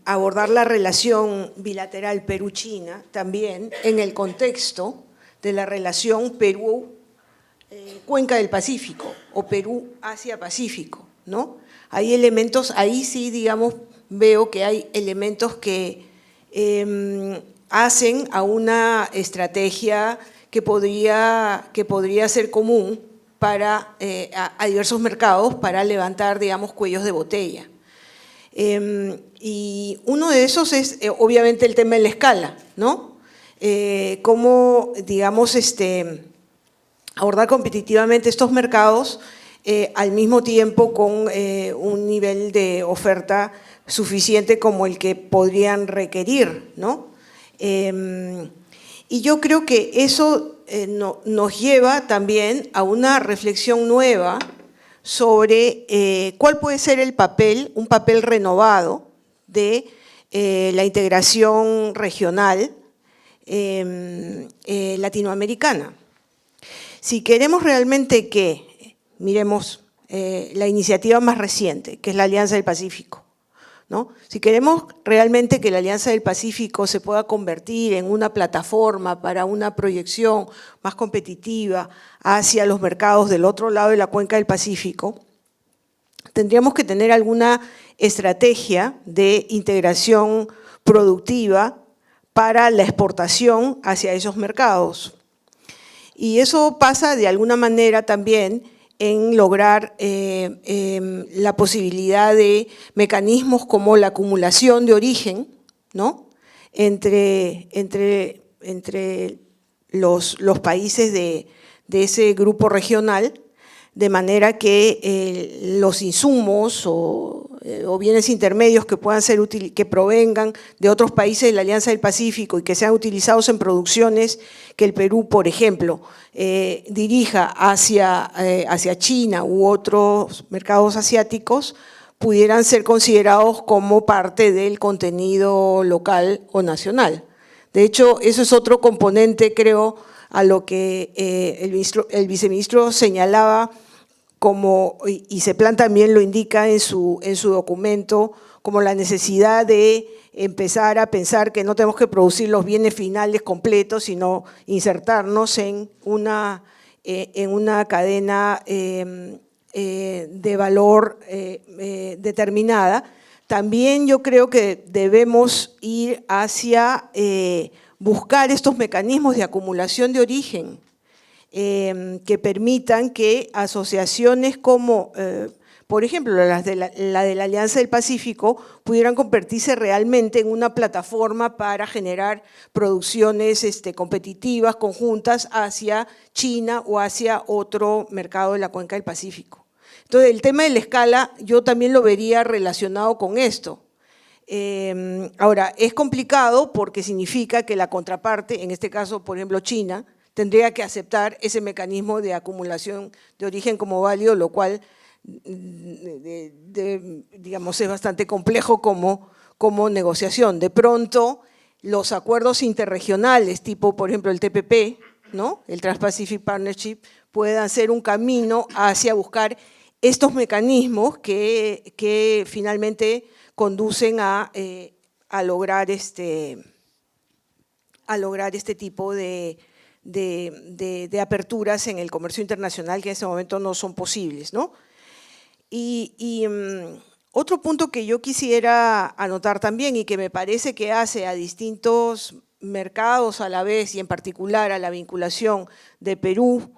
abordar la relación bilateral Perú-China también en el contexto de la relación Perú-Cuenca del Pacífico o Perú-Asia-Pacífico, ¿no? Hay elementos, ahí sí, digamos, veo que hay elementos que hacen a una estrategia que podría ser común para, a diversos mercados para levantar, digamos, cuellos de botella. Y uno de esos es, obviamente, el tema de la escala, ¿no? Cómo, digamos, abordar competitivamente estos mercados al mismo tiempo con un nivel de oferta suficiente como el que podrían requerir, ¿no? Y yo creo que eso nos lleva también a una reflexión nueva sobre cuál puede ser el papel, un papel renovado de la integración regional latinoamericana. Si queremos realmente que, miremos la iniciativa más reciente, que es la Alianza del Pacífico, ¿no? Si queremos realmente que la Alianza del Pacífico se pueda convertir en una plataforma para una proyección más competitiva hacia los mercados del otro lado de la cuenca del Pacífico, tendríamos que tener alguna estrategia de integración productiva para la exportación hacia esos mercados. Y eso pasa de alguna manera también en lograr la posibilidad de mecanismos como la acumulación de origen, ¿no? entre los países de ese grupo regional, de manera que los insumos o bienes intermedios que puedan ser que provengan de otros países de la Alianza del Pacífico y que sean utilizados en producciones que el Perú, por ejemplo, dirija hacia China u otros mercados asiáticos, pudieran ser considerados como parte del contenido local o nacional. De hecho, eso es otro componente, creo, a lo que el viceministro señalaba y CEPLAN también lo indica en su documento, como la necesidad de empezar a pensar que no tenemos que producir los bienes finales completos, sino insertarnos en una cadena de valor determinada. También yo creo que debemos ir hacia buscar estos mecanismos de acumulación de origen que permitan que asociaciones como, por ejemplo, la de la Alianza del Pacífico, pudieran convertirse realmente en una plataforma para generar producciones competitivas, conjuntas, hacia China o hacia otro mercado de la Cuenca del Pacífico. Entonces, el tema de la escala yo también lo vería relacionado con esto. Ahora, es complicado porque significa que la contraparte, en este caso, por ejemplo, China, tendría que aceptar ese mecanismo de acumulación de origen como válido, lo cual, digamos, es bastante complejo como negociación. De pronto, los acuerdos interregionales, tipo, por ejemplo, el TPP, ¿no?, el Trans-Pacific Partnership, puedan ser un camino hacia buscar estos mecanismos que finalmente conducen a lograr este tipo de aperturas en el comercio internacional que en ese momento no son posibles, ¿no? Y otro punto que yo quisiera anotar también y que me parece que hace a distintos mercados a la vez y en particular a la vinculación de Perú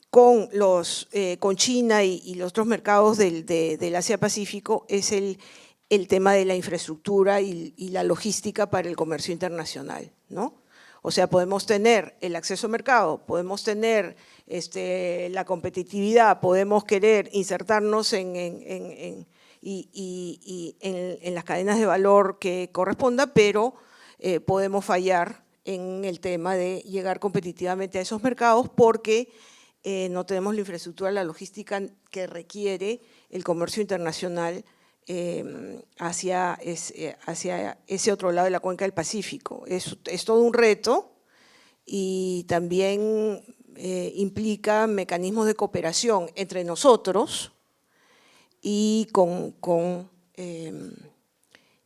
con China y los otros mercados del Asia-Pacífico es el tema de la infraestructura y la logística para el comercio internacional, ¿no? O sea, podemos tener el acceso al mercado, podemos tener la competitividad, podemos querer insertarnos en las cadenas de valor que corresponda, pero podemos fallar en el tema de llegar competitivamente a esos mercados porque no tenemos la infraestructura, la logística que requiere el comercio internacional hacia ese otro lado de la Cuenca del Pacífico. Es todo un reto y también implica mecanismos de cooperación entre nosotros y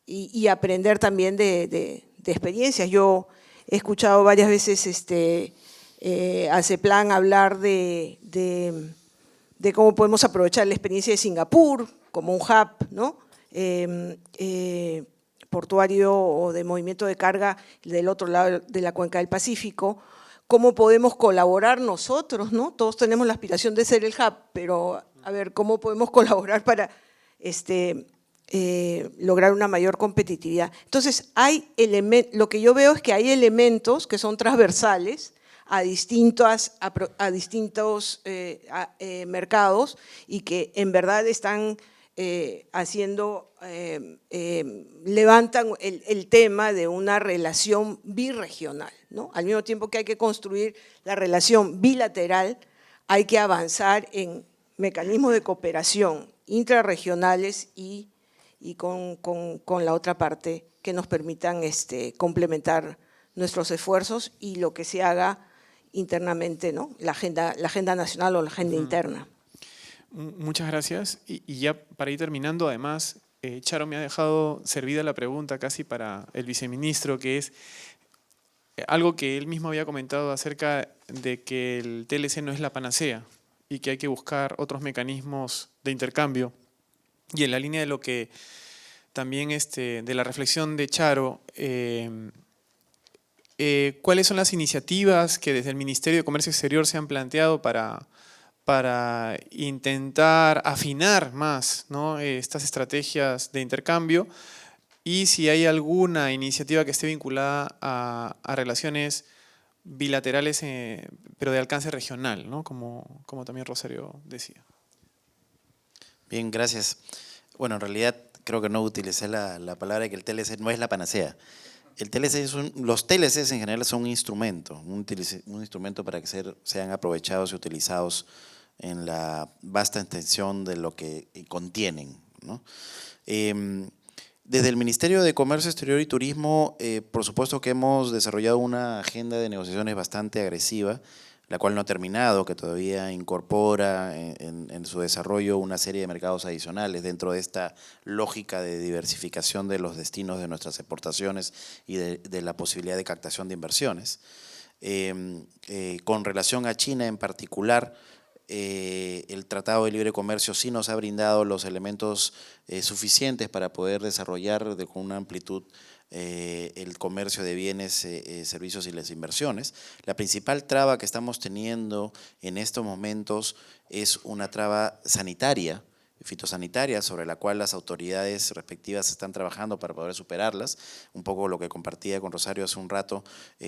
y aprender también de experiencias. Yo he escuchado varias veces a CEPLAN hablar de cómo podemos aprovechar la experiencia de Singapur como un hub, ¿no?, portuario o de movimiento de carga del otro lado de la Cuenca del Pacífico, cómo podemos colaborar nosotros, ¿no? Todos tenemos la aspiración de ser el hub, pero a ver, ¿cómo podemos colaborar para lograr una mayor competitividad? Entonces, lo que yo veo es que hay elementos que son transversales a distintos mercados y que en verdad están levantan el tema de una relación birregional, ¿no? Al mismo tiempo que hay que construir la relación bilateral, hay que avanzar en mecanismos de cooperación intrarregionales y con la otra parte que nos permitan complementar nuestros esfuerzos y lo que se haga internamente, ¿no?, la agenda nacional o la agenda interna. Muchas gracias. Y ya para ir terminando, además, Charo me ha dejado servida la pregunta casi para el viceministro, que es algo que él mismo había comentado acerca de que el TLC no es la panacea y que hay que buscar otros mecanismos de intercambio. Y en la línea de lo que también de la reflexión de Charo, ¿cuáles son las iniciativas que desde el Ministerio de Comercio Exterior se han planteado para intentar afinar más, ¿no?, estas estrategias de intercambio? Y si hay alguna iniciativa que esté vinculada a relaciones bilaterales, pero de alcance regional, ¿no?, como también Rosario decía. Bien, gracias. Bueno, en realidad creo que no utilicé la palabra de que el TLC no es la panacea. El TLC los TLCs en general son un instrumento para que sean aprovechados y utilizados en la vasta extensión de lo que contienen, ¿no? Desde el Ministerio de Comercio Exterior y Turismo, por supuesto que hemos desarrollado una agenda de negociaciones bastante agresiva. la cual no ha terminado, que todavía incorpora en su desarrollo una serie de mercados adicionales dentro de esta lógica de diversificación de los destinos de nuestras exportaciones y de la posibilidad de captación de inversiones. Con relación a China en particular, el Tratado de Libre Comercio sí nos ha brindado los elementos suficientes para poder desarrollar con una amplitud el comercio de bienes, servicios y las inversiones. La principal traba que estamos teniendo en estos momentos es una traba sanitaria, fitosanitaria, sobre la cual las autoridades respectivas están trabajando para poder superarlas. Un poco lo que compartía con Rosario hace un rato,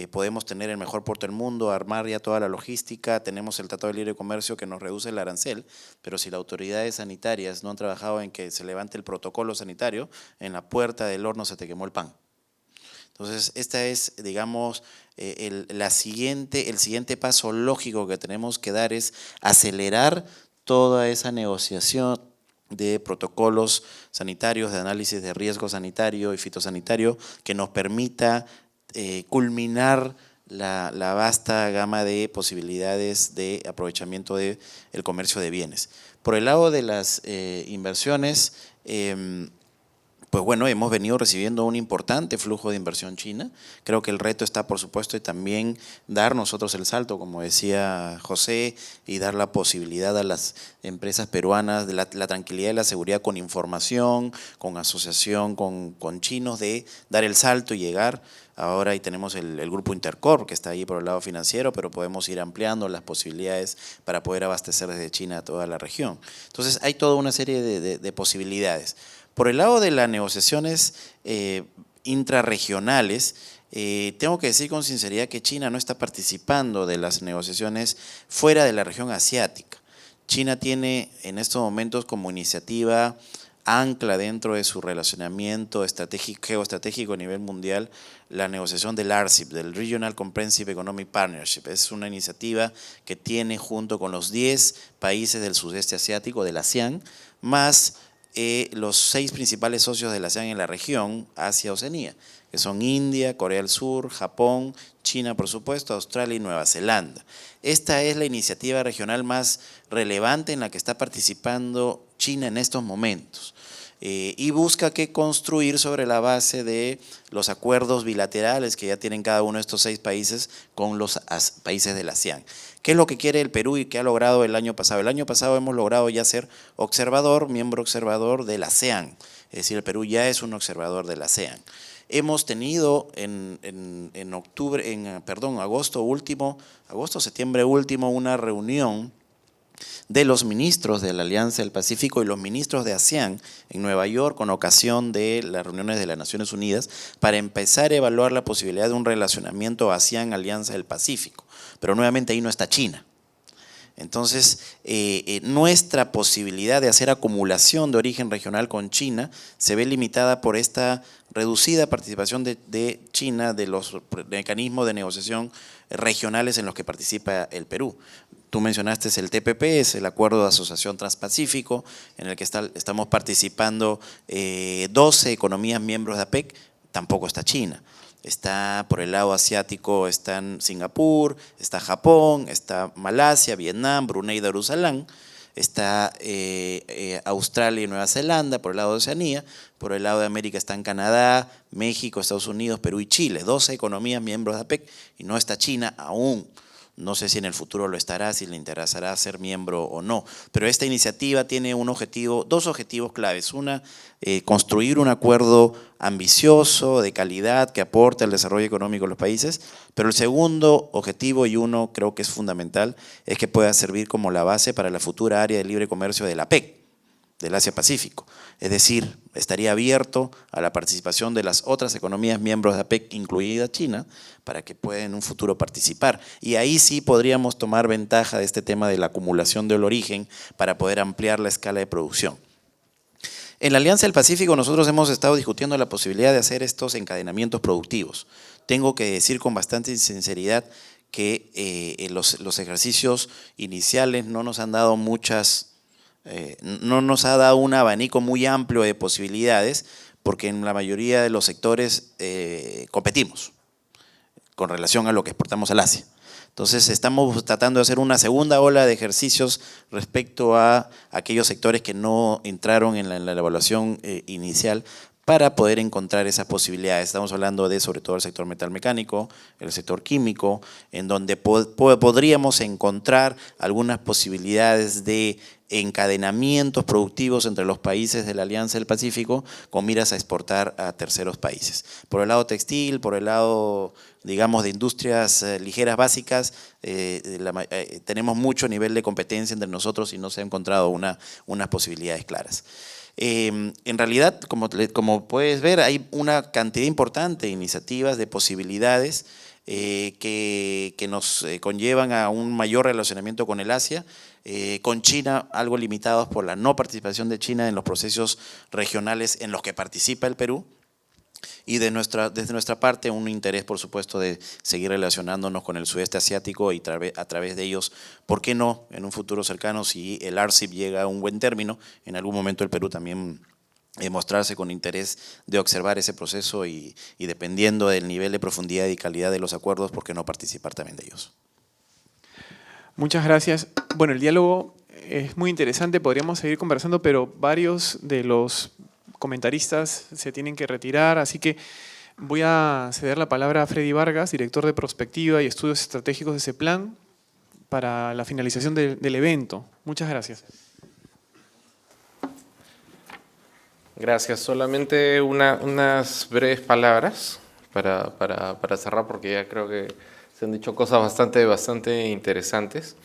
podemos tener el mejor puerto del mundo, armar ya toda la logística, tenemos el Tratado de Libre Comercio que nos reduce el arancel, pero si las autoridades sanitarias no han trabajado en que se levante el protocolo sanitario, en la puerta del horno se te quemó el pan. Entonces, esta es, digamos, el siguiente paso lógico que tenemos que dar es acelerar toda esa negociación de protocolos sanitarios, de análisis de riesgo sanitario y fitosanitario que nos permita culminar la vasta gama de posibilidades de aprovechamiento del comercio de bienes. Por el lado de las inversiones, pues bueno, hemos venido recibiendo un importante flujo de inversión china. Creo que el reto está, por supuesto, en también dar nosotros el salto, como decía José, y dar la posibilidad a las empresas peruanas de la tranquilidad y la seguridad con información, con asociación con chinos, de dar el salto y llegar. Ahora ahí tenemos el grupo Intercorp, que está ahí por el lado financiero, pero podemos ir ampliando las posibilidades para poder abastecer desde China a toda la región. Entonces, hay toda una serie de posibilidades. Por el lado de las negociaciones intrarregionales, tengo que decir con sinceridad que China no está participando de las negociaciones fuera de la región asiática. China tiene en estos momentos como iniciativa ancla dentro de su relacionamiento geoestratégico a nivel mundial la negociación del RCEP, del Regional Comprehensive Economic Partnership. Es una iniciativa que tiene junto con los 10 países del sudeste asiático, del ASEAN, más los 6 principales socios de la ASEAN en la región, Asia-Oceanía, que son India, Corea del Sur, Japón, China, por supuesto, Australia y Nueva Zelanda. Esta es la iniciativa regional más relevante en la que está participando China en estos momentos. Y busca que construir sobre la base de los acuerdos bilaterales que ya tienen cada uno de estos 6 países con los países de la ASEAN. ¿Qué es lo que quiere el Perú y qué ha logrado el año pasado? El año pasado hemos logrado ya ser miembro observador de la ASEAN, es decir, el Perú ya es un observador de la ASEAN. Hemos tenido septiembre último, una reunión de los ministros de la Alianza del Pacífico y los ministros de ASEAN en Nueva York con ocasión de las reuniones de las Naciones Unidas para empezar a evaluar la posibilidad de un relacionamiento ASEAN-Alianza del Pacífico. Pero nuevamente ahí no está China. Entonces, nuestra posibilidad de hacer acumulación de origen regional con China se ve limitada por esta reducida participación de China de los mecanismos de negociación regionales en los que participa el Perú. Tú mencionaste el TPP, es el Acuerdo de Asociación Transpacífico, en el que estamos participando 12 economías miembros de APEC, tampoco está China. Está por el lado asiático, están Singapur, está Japón, está Malasia, Vietnam, Brunei Darussalam, está Australia y Nueva Zelanda por el lado de Oceanía, por el lado de América están Canadá, México, Estados Unidos, Perú y Chile, 12 economías miembros de APEC y no está China aún. No sé si en el futuro lo estará, si le interesará ser miembro o no, pero esta iniciativa tiene dos objetivos claves. Una, construir un acuerdo ambicioso, de calidad, que aporte al desarrollo económico de los países, pero el segundo objetivo, y uno creo que es fundamental, es que pueda servir como la base para la futura área de libre comercio de la APEC, del Asia-Pacífico. Es decir, estaría abierto a la participación de las otras economías miembros de APEC, incluida China, para que puedan en un futuro participar. Y ahí sí podríamos tomar ventaja de este tema de la acumulación del origen para poder ampliar la escala de producción. En la Alianza del Pacífico nosotros hemos estado discutiendo la posibilidad de hacer estos encadenamientos productivos. Tengo que decir con bastante sinceridad que los ejercicios iniciales no nos han dado no nos ha dado un abanico muy amplio de posibilidades, porque en la mayoría de los sectores competimos con relación a lo que exportamos al Asia. Entonces estamos tratando de hacer una segunda ola de ejercicios respecto a aquellos sectores que no entraron en la evaluación inicial para poder encontrar esas posibilidades. Estamos hablando de sobre todo el sector metalmecánico, el sector químico, en donde podríamos encontrar algunas posibilidades de encadenamientos productivos entre los países de la Alianza del Pacífico con miras a exportar a terceros países. Por el lado textil, por el lado, digamos, de industrias ligeras básicas, tenemos mucho nivel de competencia entre nosotros y no se ha encontrado unas posibilidades claras. En realidad, como puedes ver, hay una cantidad importante de iniciativas, de posibilidades que nos conllevan a un mayor relacionamiento con el Asia, con China algo limitados por la no participación de China en los procesos regionales en los que participa el Perú, y desde nuestra parte un interés, por supuesto, de seguir relacionándonos con el sudeste asiático y a través de ellos, ¿por qué no? En un futuro cercano, si el RCEP llega a un buen término, en algún momento el Perú también mostrarse con interés de observar ese proceso y dependiendo del nivel de profundidad y calidad de los acuerdos, ¿por qué no participar también de ellos? Muchas gracias. Bueno, el diálogo es muy interesante, podríamos seguir conversando, pero varios de los comentaristas se tienen que retirar, así que voy a ceder la palabra a Freddy Vargas, director de Prospectiva y Estudios Estratégicos de CEPLAN, para la finalización del evento. Muchas gracias. Gracias. Solamente unas breves palabras para cerrar, porque ya creo que se han dicho cosas bastante interesantes.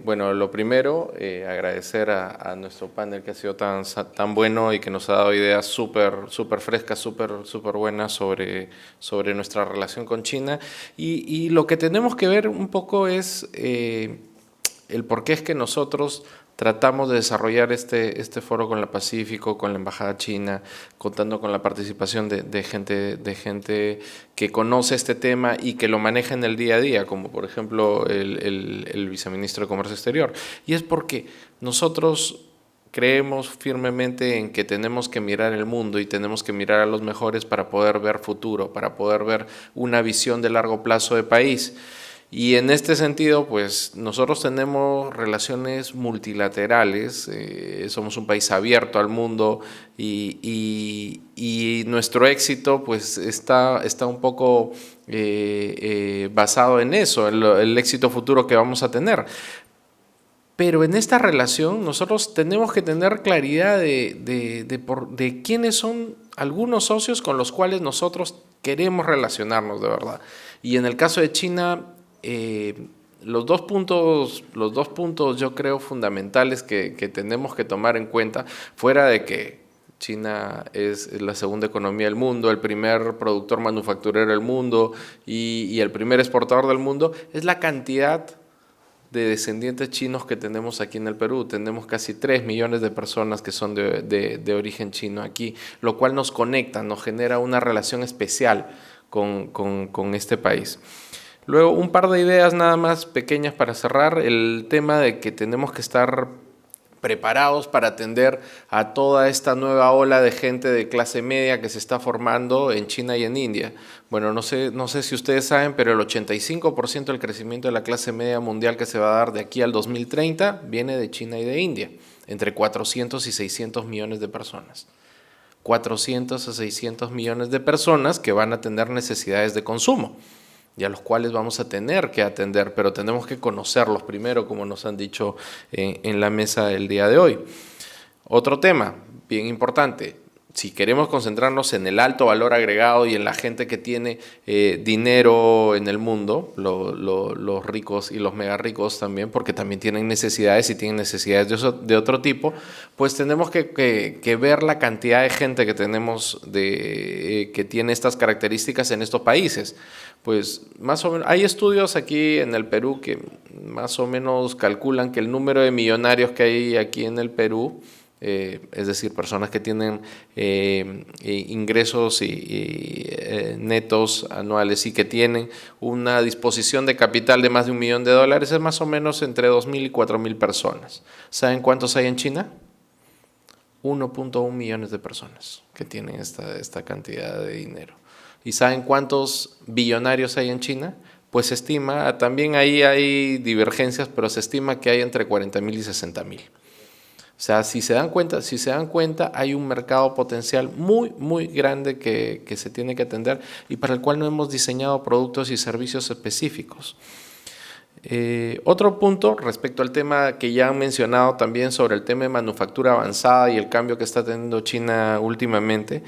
Bueno, lo primero, agradecer a nuestro panel que ha sido tan bueno y que nos ha dado ideas súper frescas, súper buenas sobre nuestra relación con China. Y lo que tenemos que ver un poco es el por qué es que nosotros tratamos de desarrollar este foro con la Pacífico, con la Embajada China, contando con la participación de gente que conoce este tema y que lo maneja en el día a día, como por ejemplo el viceministro de Comercio Exterior. Y es porque nosotros creemos firmemente en que tenemos que mirar el mundo y tenemos que mirar a los mejores para poder ver futuro, para poder ver una visión de largo plazo de país. Y en este sentido, pues nosotros tenemos relaciones multilaterales, somos un país abierto al mundo y nuestro éxito pues está un poco basado en eso, el éxito futuro que vamos a tener. Pero en esta relación nosotros tenemos que tener claridad de quiénes son algunos socios con los cuales nosotros queremos relacionarnos de verdad. Y en el caso de China, los dos puntos yo creo fundamentales que tenemos que tomar en cuenta, fuera de que China es la segunda economía del mundo, el primer productor manufacturero del mundo y el primer exportador del mundo, es la cantidad de descendientes chinos que tenemos aquí en el Perú. Tenemos casi 3 millones de personas que son de origen chino aquí, lo cual nos conecta, nos genera una relación especial con este país. Luego, un par de ideas nada más pequeñas para cerrar. El tema de que tenemos que estar preparados para atender a toda esta nueva ola de gente de clase media que se está formando en China y en India. Bueno, no sé si ustedes saben, pero el 85% del crecimiento de la clase media mundial que se va a dar de aquí al 2030 viene de China y de India, entre 400 y 600 millones de personas. 400 a 600 millones de personas que van a tener necesidades de consumo y a los cuales vamos a tener que atender, pero tenemos que conocerlos primero, como nos han dicho en la mesa del día de hoy. Otro tema bien importante, si queremos concentrarnos en el alto valor agregado y en la gente que tiene dinero en el mundo, los ricos y los mega ricos también, porque también tienen necesidades y tienen necesidades de otro tipo, pues tenemos que ver la cantidad de gente que tenemos que tiene estas características en estos países. Pues más o menos, hay estudios aquí en el Perú que más o menos calculan que el número de millonarios que hay aquí en el Perú, es decir, personas que tienen ingresos netos anuales y que tienen una disposición de capital de más de $1 millón, es más o menos entre 2.000 y 4.000 personas. ¿Saben cuántos hay en China? 1.1 millones de personas que tienen esta cantidad de dinero. ¿Y saben cuántos billonarios hay en China? pues se estima, también ahí hay divergencias, pero se estima que hay entre 40.000 y 60.000. O sea, si se dan cuenta, hay un mercado potencial muy grande que se tiene que atender y para el cual no hemos diseñado productos y servicios específicos. Otro punto respecto al tema que ya han mencionado también sobre el tema de manufactura avanzada y el cambio que está teniendo China últimamente,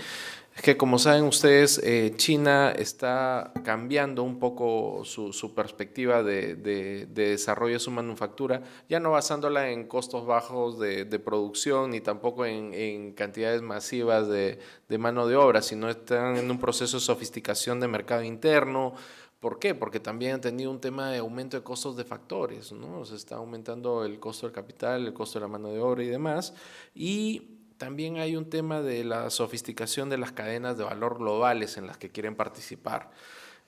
es que como saben ustedes, China está cambiando un poco su perspectiva de desarrollo de su manufactura, ya no basándola en costos bajos de producción ni tampoco en cantidades masivas de mano de obra, sino están en un proceso de sofisticación de mercado interno. ¿Por qué? Porque también han tenido un tema de aumento de costos de factores, ¿no? Se está aumentando el costo del capital, el costo de la mano de obra y demás, y también hay un tema de la sofisticación de las cadenas de valor globales en las que quieren participar.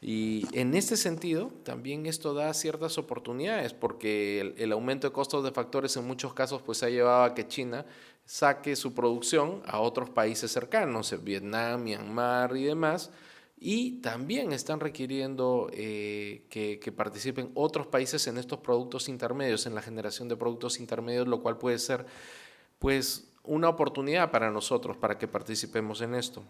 Y en este sentido, también esto da ciertas oportunidades, porque el aumento de costos de factores en muchos casos pues ha llevado a que China saque su producción a otros países cercanos, Vietnam, Myanmar y demás, y también están requiriendo que participen otros países en estos productos intermedios, en la generación de productos intermedios, lo cual puede ser pues una oportunidad para nosotros para que participemos en esto.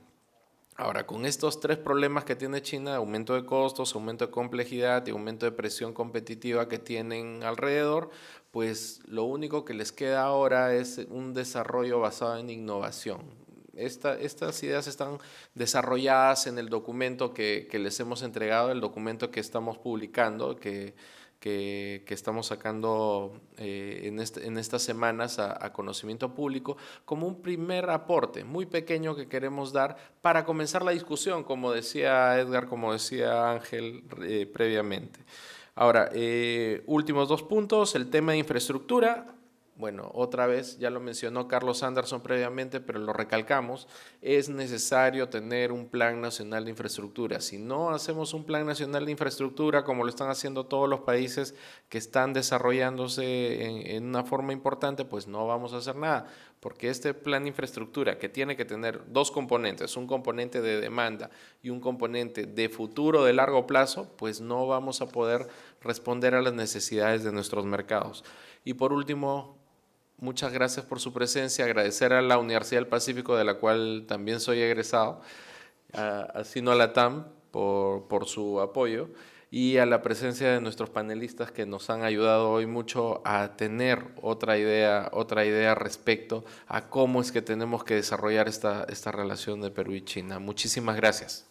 Ahora, con estos tres problemas que tiene China, aumento de costos, aumento de complejidad y aumento de presión competitiva que tienen alrededor, pues lo único que les queda ahora es un desarrollo basado en innovación. Estas ideas están desarrolladas en el documento que les hemos entregado, el documento que estamos publicando, que estamos sacando en estas semanas a conocimiento público, como un primer aporte muy pequeño que queremos dar para comenzar la discusión, como decía Edgar, como decía Ángel previamente. Ahora, últimos 2 puntos, el tema de infraestructura. Bueno, otra vez, ya lo mencionó Carlos Anderson previamente, pero lo recalcamos, es necesario tener un plan nacional de infraestructura. Si no hacemos un plan nacional de infraestructura, como lo están haciendo todos los países que están desarrollándose en una forma importante, pues no vamos a hacer nada, porque este plan de infraestructura, que tiene que tener 2 componentes, un componente de demanda y un componente de futuro de largo plazo, pues no vamos a poder responder a las necesidades de nuestros mercados. Y por último, muchas gracias por su presencia, agradecer a la Universidad del Pacífico, de la cual también soy egresado, a Sinolatam por su apoyo y a la presencia de nuestros panelistas que nos han ayudado hoy mucho a tener otra idea respecto a cómo es que tenemos que desarrollar esta relación de Perú y China. Muchísimas gracias.